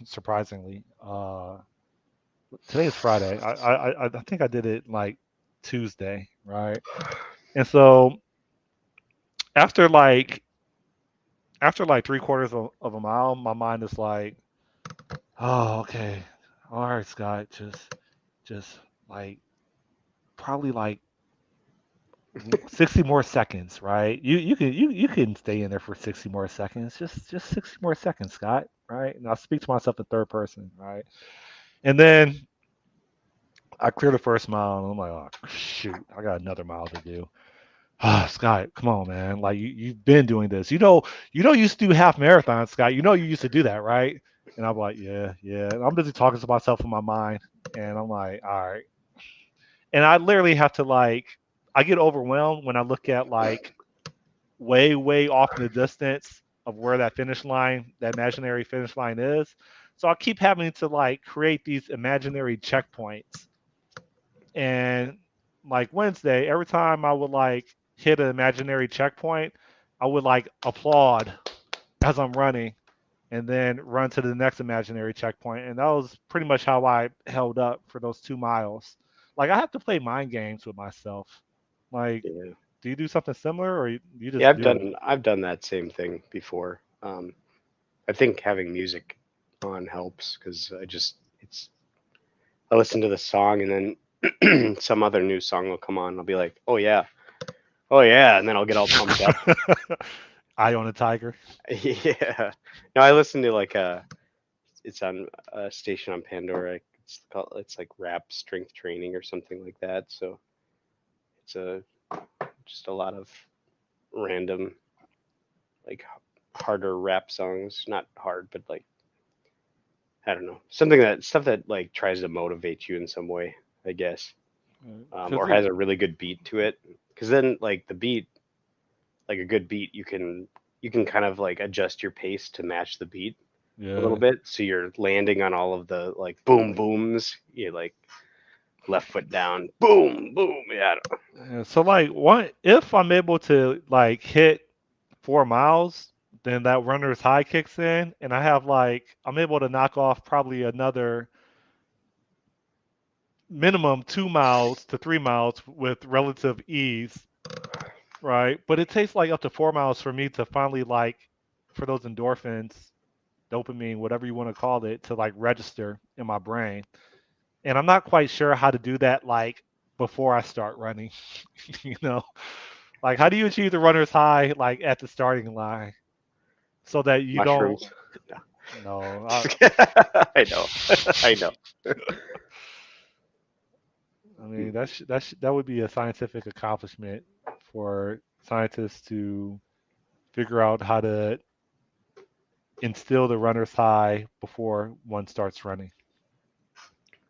S1: surprisingly. Today is Friday. I think I did it like Tuesday, right? And so after like three-quarters of a mile, my mind is like, oh, okay, all right, Scott, just like probably like 60 more seconds, right? You can stay in there for 60 more seconds. Just 60 more seconds, Scott, right? And I speak to myself in third person, right? And then I clear the first mile and I'm like, oh shoot, I got another mile to do. Scott, come on, man. Like you've been doing this. You used to do half marathons, Scott. You used to do that, right? And I'm like, yeah, yeah. And I'm busy talking to myself in my mind, and I'm like, all right. And I literally have to I get overwhelmed when I look at way, way off in the distance of where that finish line, that imaginary finish line is. So I keep having to create these imaginary checkpoints. And like Wednesday, every time I would hit an imaginary checkpoint, I would applaud as I'm running and then run to the next imaginary checkpoint. And that was pretty much how I held up for those 2 miles. Like I have to play mind games with myself. Like,
S2: Yeah.
S1: do you do something similar or you
S2: Yeah,
S1: just do it?
S2: I've done that same thing before. I think having music on helps because I listen to the song and then some other new song will come on. And I'll be like, oh yeah, and then I'll get all pumped up.
S1: Eye on a tiger.
S2: Yeah. No, I listen to it's on a station on Pandora. It's like rap strength training or something like that. So it's just a lot of random like harder rap songs. Not hard, but like I don't know, stuff that like tries to motivate you in some way, I guess, or has a really good beat to it. Because then like the beat, like a good beat, you can kind of like adjust your pace to match the beat a little
S1: Yeah.
S2: bit, so you're landing on all of the like boom booms. You like left foot down, boom boom. Yeah,
S1: Yeah, so what if I'm able to hit 4 miles, then that runner's high kicks in, and I have I'm able to knock off probably another minimum 2 miles to 3 miles with relative ease, right? But it takes up to 4 miles for me to finally for those endorphins, dopamine, whatever you want to call it, to register in my brain. And I'm not quite sure how to do that before I start running. you know, how do you achieve the runner's high at the starting line so that you don't?
S2: mushrooms.
S1: No,
S2: I know, I know.
S1: I mean that would be a scientific accomplishment for scientists to figure out how to instill the runner's high before one starts running.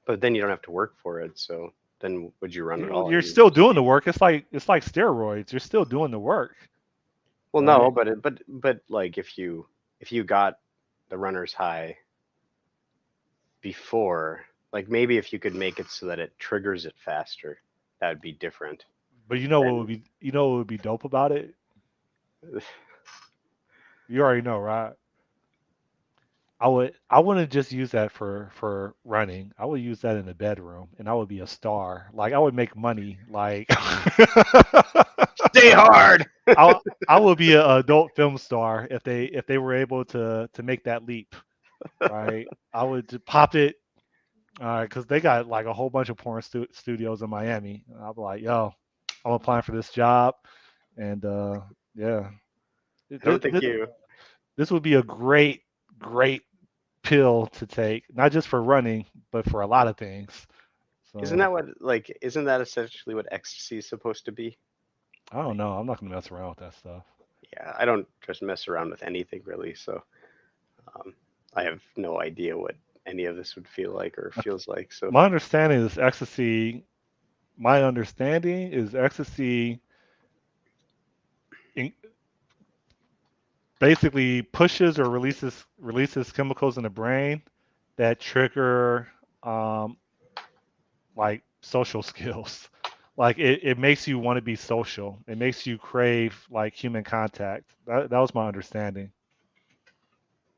S2: But then you don't have to work for it. So then would you run at all?
S1: You're still doing the work. It's like steroids. You're still doing the work,
S2: Well, no,
S1: right?
S2: but like if you got the runner's high before, like maybe if you could make it so that it triggers it faster, that would be different.
S1: But
S2: Then
S1: what would be dope about it? You already know, right? I wouldn't just use that for running. I would use that in the bedroom and I would be a star. I would make money.
S2: stay hard.
S1: I would be an adult film star if they were able to make that leap, right? I would just pop it because they got a whole bunch of porn studios in Miami. And I'll be like, yo, I'm applying for this job, and yeah,
S2: I don't think you.
S1: this would be a great pill to take, not just for running, but for a lot of things.
S2: Isn't
S1: So
S2: that what like? Isn't that essentially what ecstasy is supposed to be?
S1: I don't know. I'm not gonna mess around with that stuff.
S2: Yeah, I don't just mess around with anything really. So um, I have no idea what any of this would feel like or feels like. So
S1: My understanding is ecstasy. My understanding is ecstasy in, basically pushes or releases chemicals in the brain that trigger um, social skills. It makes you want to be social. It makes you crave human contact. That was my understanding.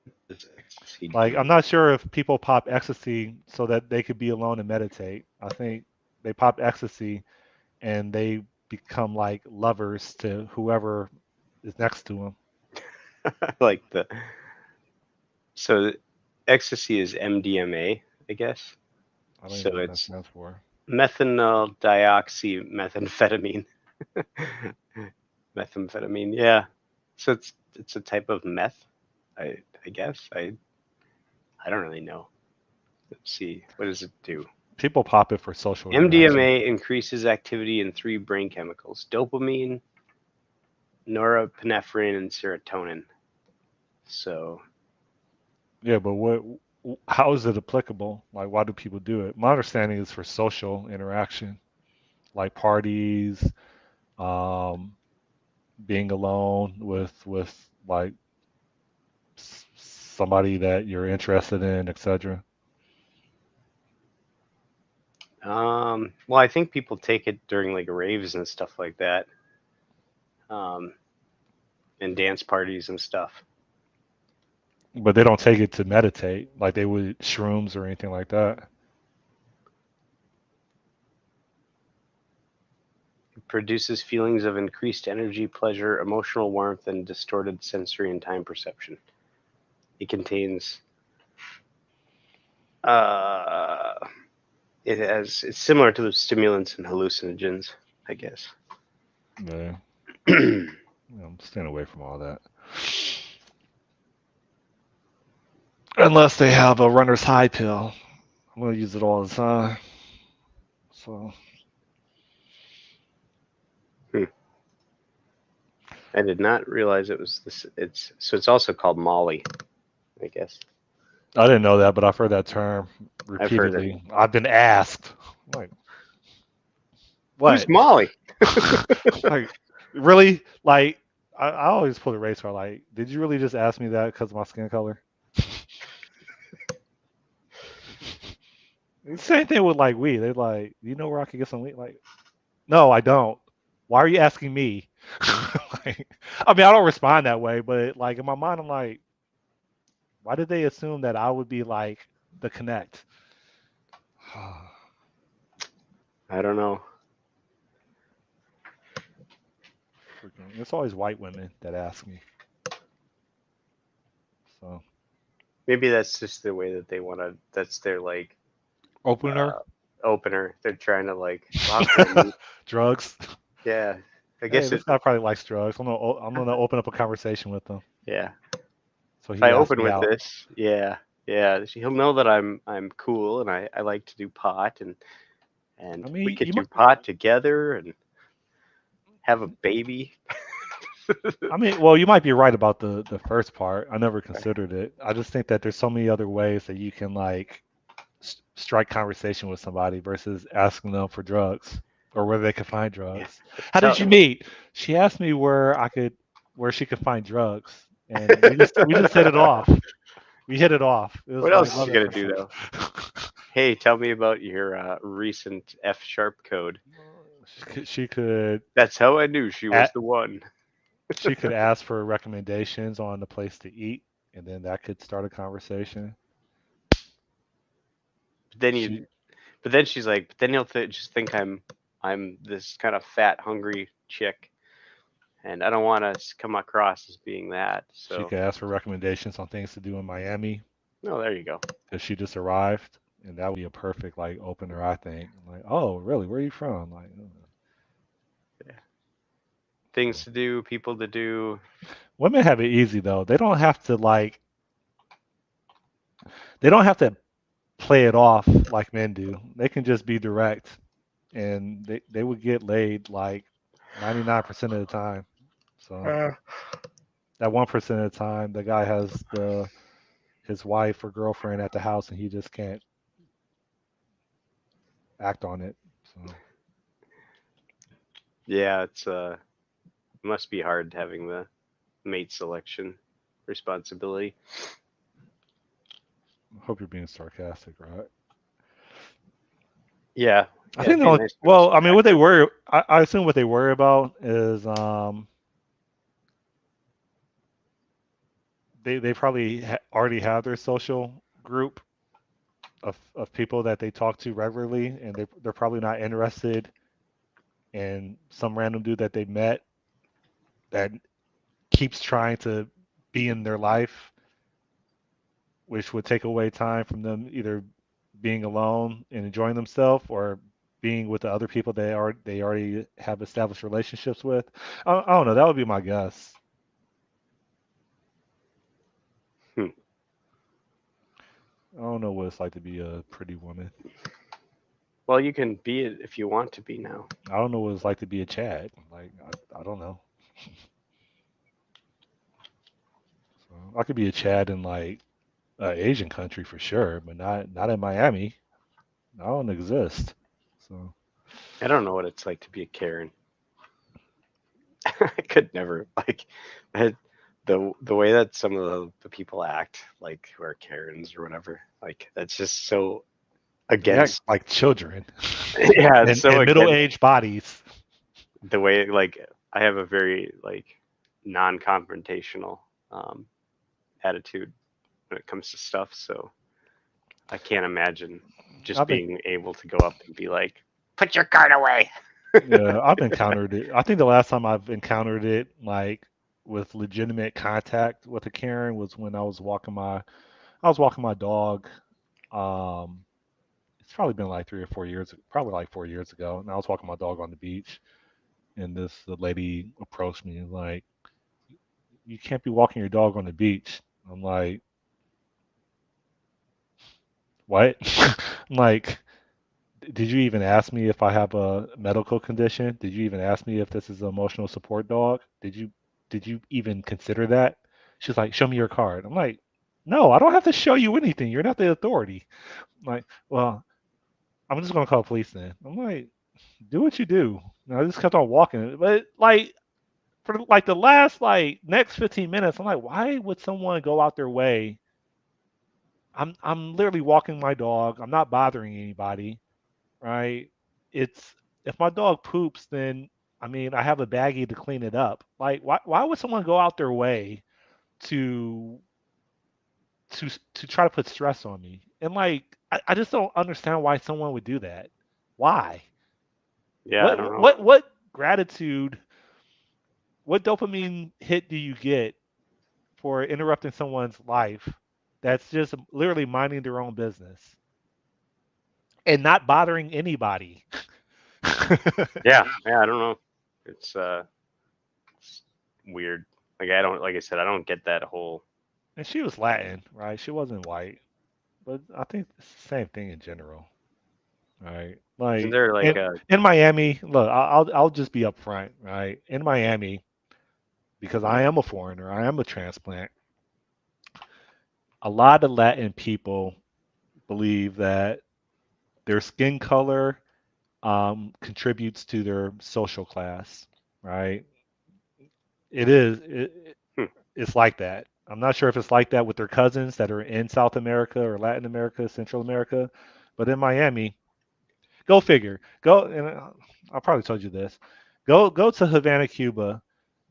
S2: what does ecstasy
S1: I'm
S2: do?
S1: not sure if people pop ecstasy so that they could be alone and meditate. I think they pop ecstasy and they become like lovers to whoever is next to them.
S2: Like the so ecstasy is MDMA, I guess.
S1: I don't even
S2: So
S1: know what that
S2: it's
S1: stands for.
S2: methanol dioxymethamphetamine. Methamphetamine, yeah. So it's a type of meth, I guess. I don't really know. Let's see. What does it do?
S1: People pop it for social interaction.
S2: MDMA increases activity in three brain chemicals: dopamine, norepinephrine and serotonin. So
S1: Yeah, but how is it applicable? Like, why do people do it? My understanding is for social interaction, like parties, um, being alone with like somebody that you're interested in, etc.
S2: well, I think people take it during like raves and stuff like that, um, and dance parties and stuff.
S1: But they don't take it to meditate, like they would shrooms or anything like that.
S2: It produces feelings of increased energy, pleasure, emotional warmth, and distorted sensory and time perception. It contains uh, it's similar to the stimulants and hallucinogens, I guess.
S1: Yeah, I'm staying away from all that. Unless they have a runner's high pill. I'm gonna use it all the time. So
S2: Hmm. I did not realize it was this. It's also called Molly, I guess.
S1: I didn't know that, but I've heard that term
S2: I've heard it.
S1: repeatedly. I've been asked, like,
S2: Who's
S1: what?
S2: Molly?
S1: Like, really? Like, I always put a race for like, did you really just ask me that because of my skin color? Same thing with like weed. They're like, do you know where I could get some weed? Like, no, I don't. Why are you asking me? Like, I mean, I don't respond that way, but like in my mind, I'm like, why did they assume that I would be like the connect?
S2: I don't know.
S1: Freaking, it's always white women that ask me. So
S2: Maybe that's just the way that they want to. That's their like
S1: opener,
S2: uh, opener. They're trying to like, well, how can I meet?
S1: drugs.
S2: Yeah, I
S1: Hey,
S2: guess
S1: this
S2: it.
S1: guy probably likes drugs. I'm gonna open up a conversation with him.
S2: Yeah,
S1: So
S2: if
S1: he
S2: I
S1: asked
S2: open
S1: me
S2: with
S1: out.
S2: this, yeah, he'll know that I'm cool and I like to do pot and
S1: I
S2: we
S1: mean,
S2: could
S1: you
S2: do
S1: might.
S2: pot together and have a baby.
S1: I mean, well, you might be right about the first part. I never considered it. I just think that there's so many other ways that you can like strike conversation with somebody versus asking them for drugs or where they could find
S2: Yeah.
S1: drugs. How
S2: Tell.
S1: did you meet? She asked me where she could find drugs, and we just hit it off. We hit it off. It was
S2: What
S1: like
S2: else is
S1: love
S2: she
S1: at
S2: gonna
S1: first
S2: do
S1: sight.
S2: though? Hey, tell me about your recent F sharp code.
S1: She could
S2: That's how I knew she was
S1: at
S2: the one.
S1: she could ask for recommendations on the place to eat, and then that could start a conversation.
S2: But then you,
S1: She
S2: but then she's like, but then he'll just think I'm this kind of fat, hungry chick, and I don't want to come across as being that.
S1: she
S2: So,
S1: could ask for recommendations on things to do in Miami
S2: no, there you go.
S1: if she just arrived, and that would be a perfect like opener, I think. Like, oh, really? Where are you from? Like,
S2: Yeah. Things to do, people to do.
S1: women have it easy though. They don't have to play it off like men do. They can just be direct, and they would get laid like 99% of the time. So
S2: Uh,
S1: that 1% of the time, the guy has the his wife or girlfriend at the house, and he just can't act on it. So
S2: yeah, it must be hard having the mate selection responsibility.
S1: I hope you're being sarcastic, right?
S2: Yeah,
S1: I
S2: yeah,
S1: think
S2: it'd
S1: the
S2: be
S1: only,
S2: nice to have
S1: well,
S2: some
S1: I mean, what they
S2: backup.
S1: worry, I assume what they worry about is they probably already have their social group of people that they talk to regularly, and they're probably not interested in some random dude that they met that keeps trying to be in their life, which would take away time from them either being alone and enjoying themselves or being with the other people they already have established relationships with. I don't know. That would be my guess.
S2: Hmm.
S1: I don't know what it's like to be a pretty woman.
S2: Well, you can be it if you want to be now.
S1: I don't know what it's like to be a Chad. Like I don't know. I could be a Chad in like an Asian country for sure, but not in Miami. I don't exist. So
S2: I don't know what it's like to be a Karen. I could never like I, the way that some of the people act like who are Karens or whatever. Like that's just so
S1: they act
S2: against.
S1: like children
S2: Yeah, it's so
S1: in
S2: against
S1: middle-aged bodies.
S2: the way like I have a very like non-confrontational um, attitude when it comes to stuff. So I can't imagine just
S1: I've been
S2: being able to go up and be like, "Put your card away."
S1: Yeah, I've encountered it. I think the last time I've encountered it, like with legitimate contact with a Karen, was when I was walking my dog. Um, it's probably been like 3 or 4 years, probably like 4 years ago, and I was walking my dog on the beach, and the lady approached me and like, "You can't be walking your dog on the beach." I'm like, "What?" I'm like, "Did you even ask me if I have a medical condition? Did you even ask me if this is an emotional support dog? Did you even consider that?" She's like, "Show me your card." I'm like, "No, I don't have to show you anything. You're not the authority." I'm like, "Well, I'm just gonna call police then." I'm like, "Do what you do." And I just kept on walking. But like for like the last like next 15 minutes, I'm like, why would someone go out their way? I'm literally walking my dog. I'm not bothering anybody, right? It's if my dog poops, then I mean I have a baggie to clean it up. Like why would someone go out their way to to try to put stress on me? And like I just don't understand why someone would do that. Why?
S2: Yeah, I don't
S1: What
S2: know.
S1: what gratitude, what dopamine hit do you get for interrupting someone's life that's just literally minding their own business and not bothering anybody?
S2: Yeah, I don't know. It's weird. Like I don't like I said, I don't get that whole.
S1: And she was Latin, right? She wasn't white, but I think it's the same thing in general, right?
S2: Isn't
S1: Like
S2: there like a
S1: in Miami, look, I'll just be upfront, right? In Miami, because I am a foreigner, I am a transplant. A lot of Latin people believe that their skin color contributes to their social class, right? It is.
S2: hmm,
S1: It's like that. I'm not sure if it's like that with their cousins that are in South America or Latin America, Central America, but in Miami, go figure. Go and I probably told you this. Go to Havana, Cuba.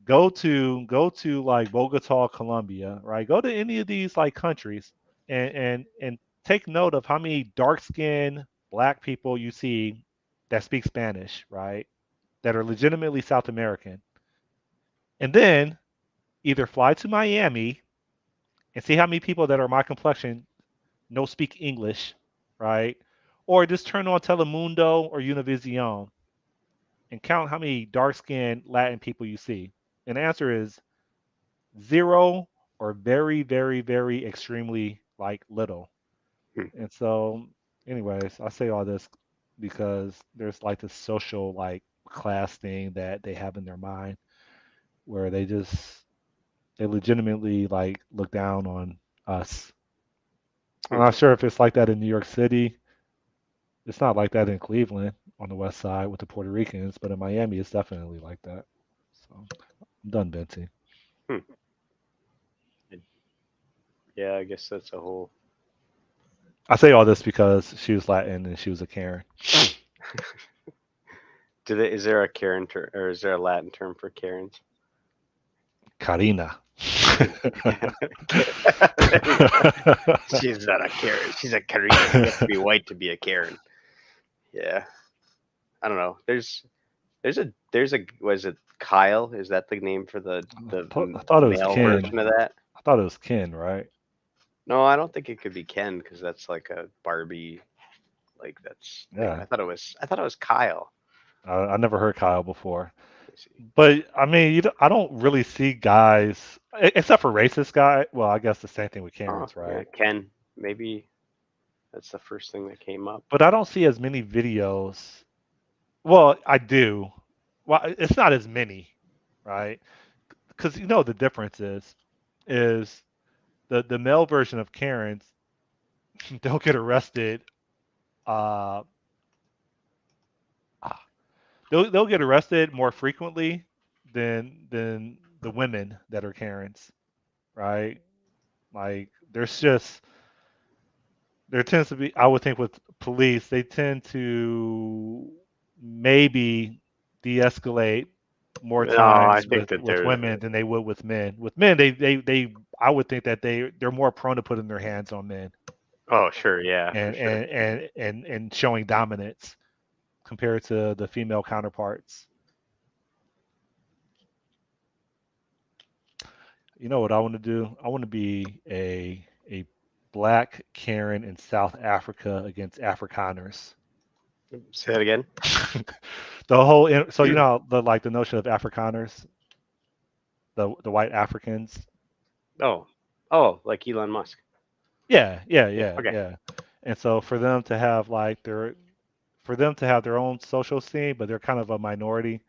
S1: Go to like Bogota, Colombia. Right. Go to any of these like countries and take note of how many dark skinned black people you see that speak Spanish. Right. That are legitimately South American. And then either fly to Miami and see how many people that are my complexion no speak English, right? Or just turn on Telemundo or Univision and count how many dark skinned Latin people you see. And the answer is zero or very, very, very extremely like little.
S2: hmm,
S1: And so, anyways, I say all this because there's like this social like class thing that they have in their mind where they legitimately like look down on us. I'm
S2: hmm.
S1: not sure if it's like that in New York City. It's not like that in Cleveland on the west side with the Puerto Ricans, but in Miami, it's definitely like that. So I'm done venting.
S2: Hmm. I- Yeah, I guess that's a whole.
S1: I say all this because she was Latin and she was a Karen.
S2: Is there a Karen term or is there a Latin term for Karens?
S1: Karina.
S2: There you go. She's not a Karen. She's a Karina. You have to be white to be a Karen. Yeah, I don't know. There's a was it Kyle? Is that the name for
S1: I thought it was
S2: male
S1: Ken.
S2: version of that?
S1: I thought it was Ken, right?
S2: No, I don't think it could be Ken because that's like a Barbie. Like that's thing.
S1: Yeah.
S2: I thought it was Kyle.
S1: I never heard Kyle before.
S2: Let me see.
S1: But I mean, I don't really see guys, except for racist guy. Well, I guess the same thing with
S2: Oh
S1: Karens,
S2: yeah,
S1: right?
S2: Ken. Maybe that's the first thing that came up.
S1: But I don't see as many videos. Well, I do. Well, it's not as many, right? Because you know the difference is the male version of Karens, they'll get arrested. Uh, they'll get arrested more frequently than the women that are Karens, right? Like there's just there tends to be, I would think, with police, they tend to maybe de-escalate more
S2: No, I
S1: times
S2: think that
S1: with
S2: there's.
S1: women than they would with men. With men, they I would think that they're more prone to putting their hands on men
S2: Oh, sure, yeah, for
S1: and
S2: sure.
S1: showing dominance compared to the female counterparts. You know what I want to do? I want to be a black Karen in South Africa against Afrikaners.
S2: Say that again.
S1: The whole so you know the like the notion of Afrikaners, the white Africans.
S2: Oh, oh, like Elon Musk.
S1: Yeah, yeah,
S2: Yeah.
S1: yeah,
S2: Okay.
S1: yeah. And so for them to have like for them to have their own social scene, but they're kind of a minority,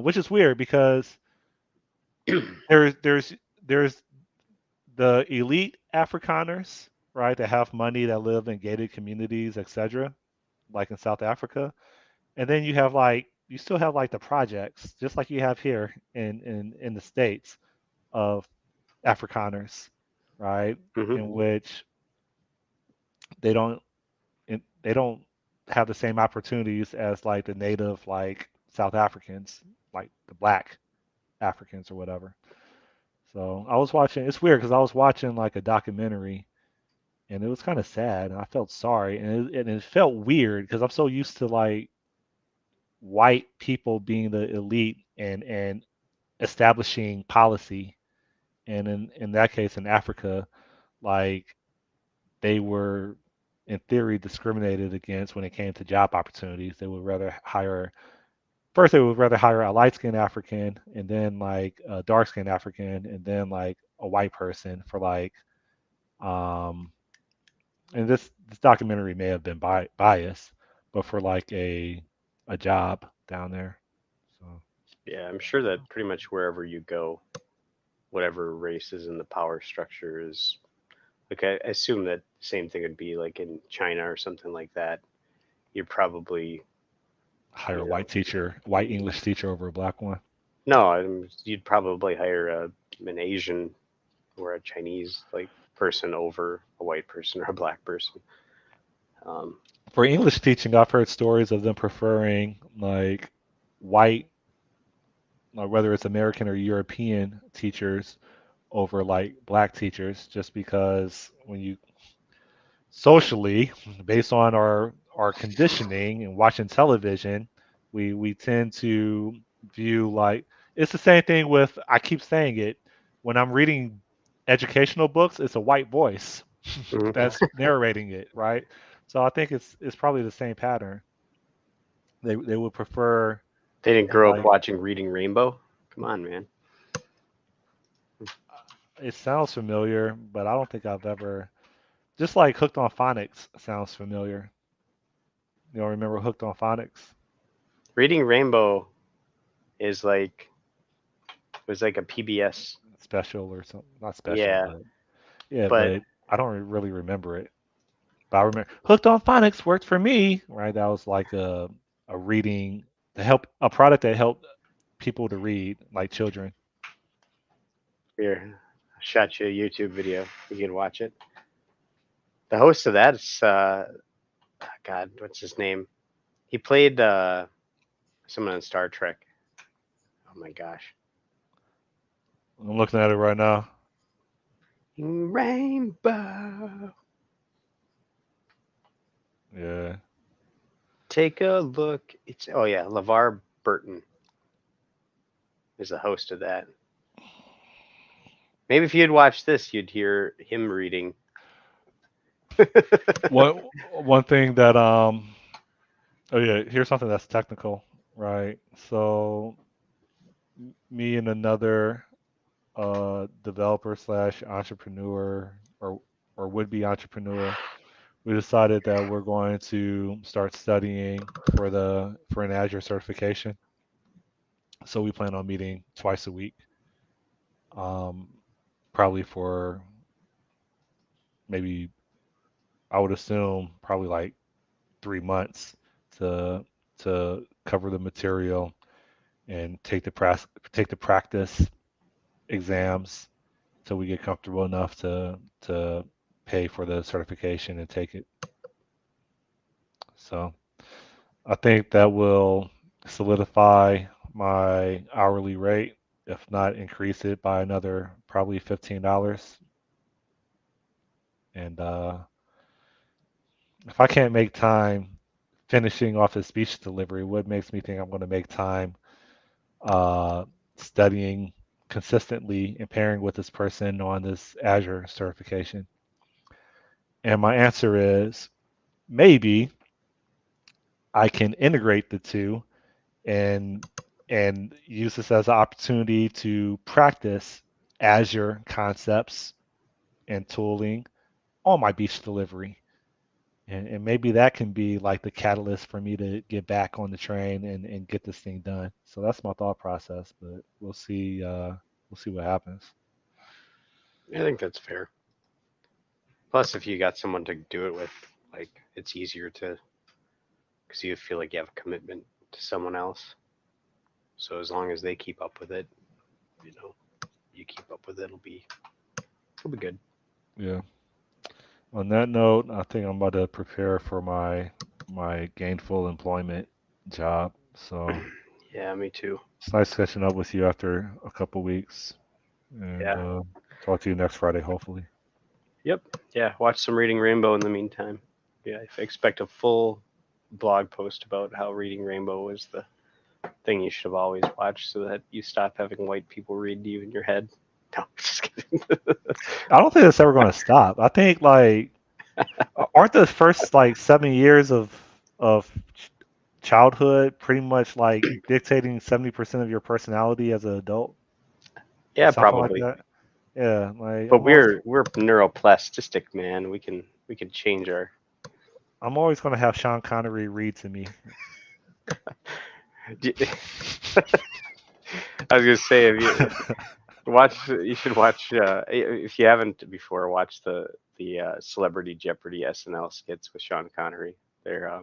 S1: which is weird because there's there's there's the elite Afrikaners, right, that have money that live in gated communities, etc., like in South Africa, and then you have like you still have like the projects, just like you have here in the states of Afrikaners, right?
S2: hmm
S1: In which they don't they don't have the same opportunities as like the native like South Africans, like the black Africans or whatever. So I was watching. It's weird because I was watching like a documentary, and it was kind of sad, and I felt sorry, and it felt weird because I'm so used to like white people being the elite and establishing policy, and in that case in Africa, like they were in theory discriminated against when it came to job opportunities. They would rather hire first they would rather hire a light skinned African and then like a dark skinned African and then like a white person for like um and this documentary may have been biased, but for like a job down there. So
S2: Yeah, I'm sure that pretty much wherever you go, whatever race is in the power structure is like I assume that same thing would be like in China or something like that. You're probably,
S1: hire a
S2: you know,
S1: white English teacher over a black one.
S2: no, you'd probably hire an Asian or a Chinese like person over a white person or a black person. Um,
S1: For English teaching, I've heard stories of them preferring like white, like whether it's American or European teachers over like black teachers, just because when you socially, based on our conditioning and watching television, we tend to view like it's the same thing with I keep saying it when I'm reading educational books, it's a white voice
S2: mhm.
S1: that's narrating it, right? So I think it's probably the same pattern. They would prefer
S2: They didn't
S1: and
S2: grow up
S1: like
S2: watching Reading Rainbow. Come on, man.
S1: it sounds familiar, but I don't think I've ever just like Hooked on Phonics sounds familiar. You don't remember Hooked on Phonics?
S2: Reading Rainbow is like was like a PBS.
S1: Special or something. Not special,
S2: Yeah,
S1: but yeah,
S2: but
S1: but I don't really remember it. But I remember Hooked on Phonics worked for me, right? That was like a reading to help a product that helped people to read, like children.
S2: here, I shot you a YouTube video. You can watch it. The host of that is God, what's his name? He played someone on Star Trek. Oh my gosh,
S1: I'm looking at it right now.
S2: Rainbow.
S1: Yeah.
S2: Take a look. It's oh yeah, LeVar Burton is the host of that. Maybe if you'd watch this, you'd hear him reading.
S1: One thing that oh yeah, here's something that's technical, right? So me and another developer slash entrepreneur or would be entrepreneur, we decided that we're going to start studying for an Azure certification. So we plan on meeting twice a week, um, probably for maybe I would assume probably like 3 months to cover the material and take the practice exams till we get comfortable enough to pay for the certification and take it. So I think that will solidify my hourly rate, if not increase it by another probably $15. And if I can't make time finishing off a speech delivery, what makes me think I'm going to make time uh, studying consistently and pairing with this person on this Azure certification? And my answer is maybe I can integrate the two and use this as an opportunity to practice Azure concepts and tooling on my beach delivery. And maybe that can be like the catalyst for me to get back on the train and get this thing done. So that's my thought process, but we'll see what happens.
S2: I think that's fair. Plus, if you got someone to do it with, like, it's easier to, because you feel like you have a commitment to someone else. So as long as they keep up with it, you know, you keep up with it, it'll be good.
S1: Yeah. On that note, I think I'm about to prepare for my gainful employment job. So
S2: Yeah, me too.
S1: it's nice catching up with you after a couple weeks, and
S2: Yeah.
S1: talk to you next Friday, hopefully.
S2: Yep. Yeah. Watch some Reading Rainbow in the meantime. Yeah, I expect a full blog post about how Reading Rainbow was the thing you should have always watched, so that you stop having white people read to you in your head. No, just kidding.
S1: I don't think it's ever going to stop. I think like aren't the first like 7 years of childhood pretty much like dictating 70% of your personality as an adult,
S2: Yeah,
S1: something like
S2: probably.
S1: that. Yeah, like
S2: But we're neuroplastic, man. We can change our.
S1: I'm always going to have Sean Connery read to me.
S2: I was gonna say, if you should watch, if you haven't before, watch the Celebrity Jeopardy SNL skits with Sean Connery. They're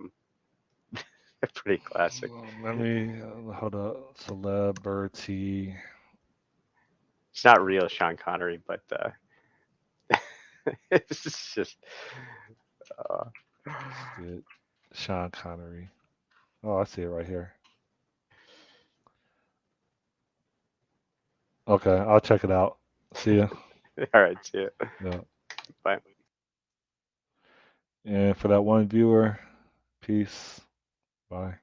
S2: pretty classic.
S1: Let me hold up. Celebrity
S2: It's not real Sean Connery, but it's just uh,
S1: skit. Sean Connery. Oh, I see it right here. Okay, I'll check it out. See ya.
S2: all right. See ya.
S1: Yeah.
S2: Bye.
S1: And for that one viewer, peace. Bye.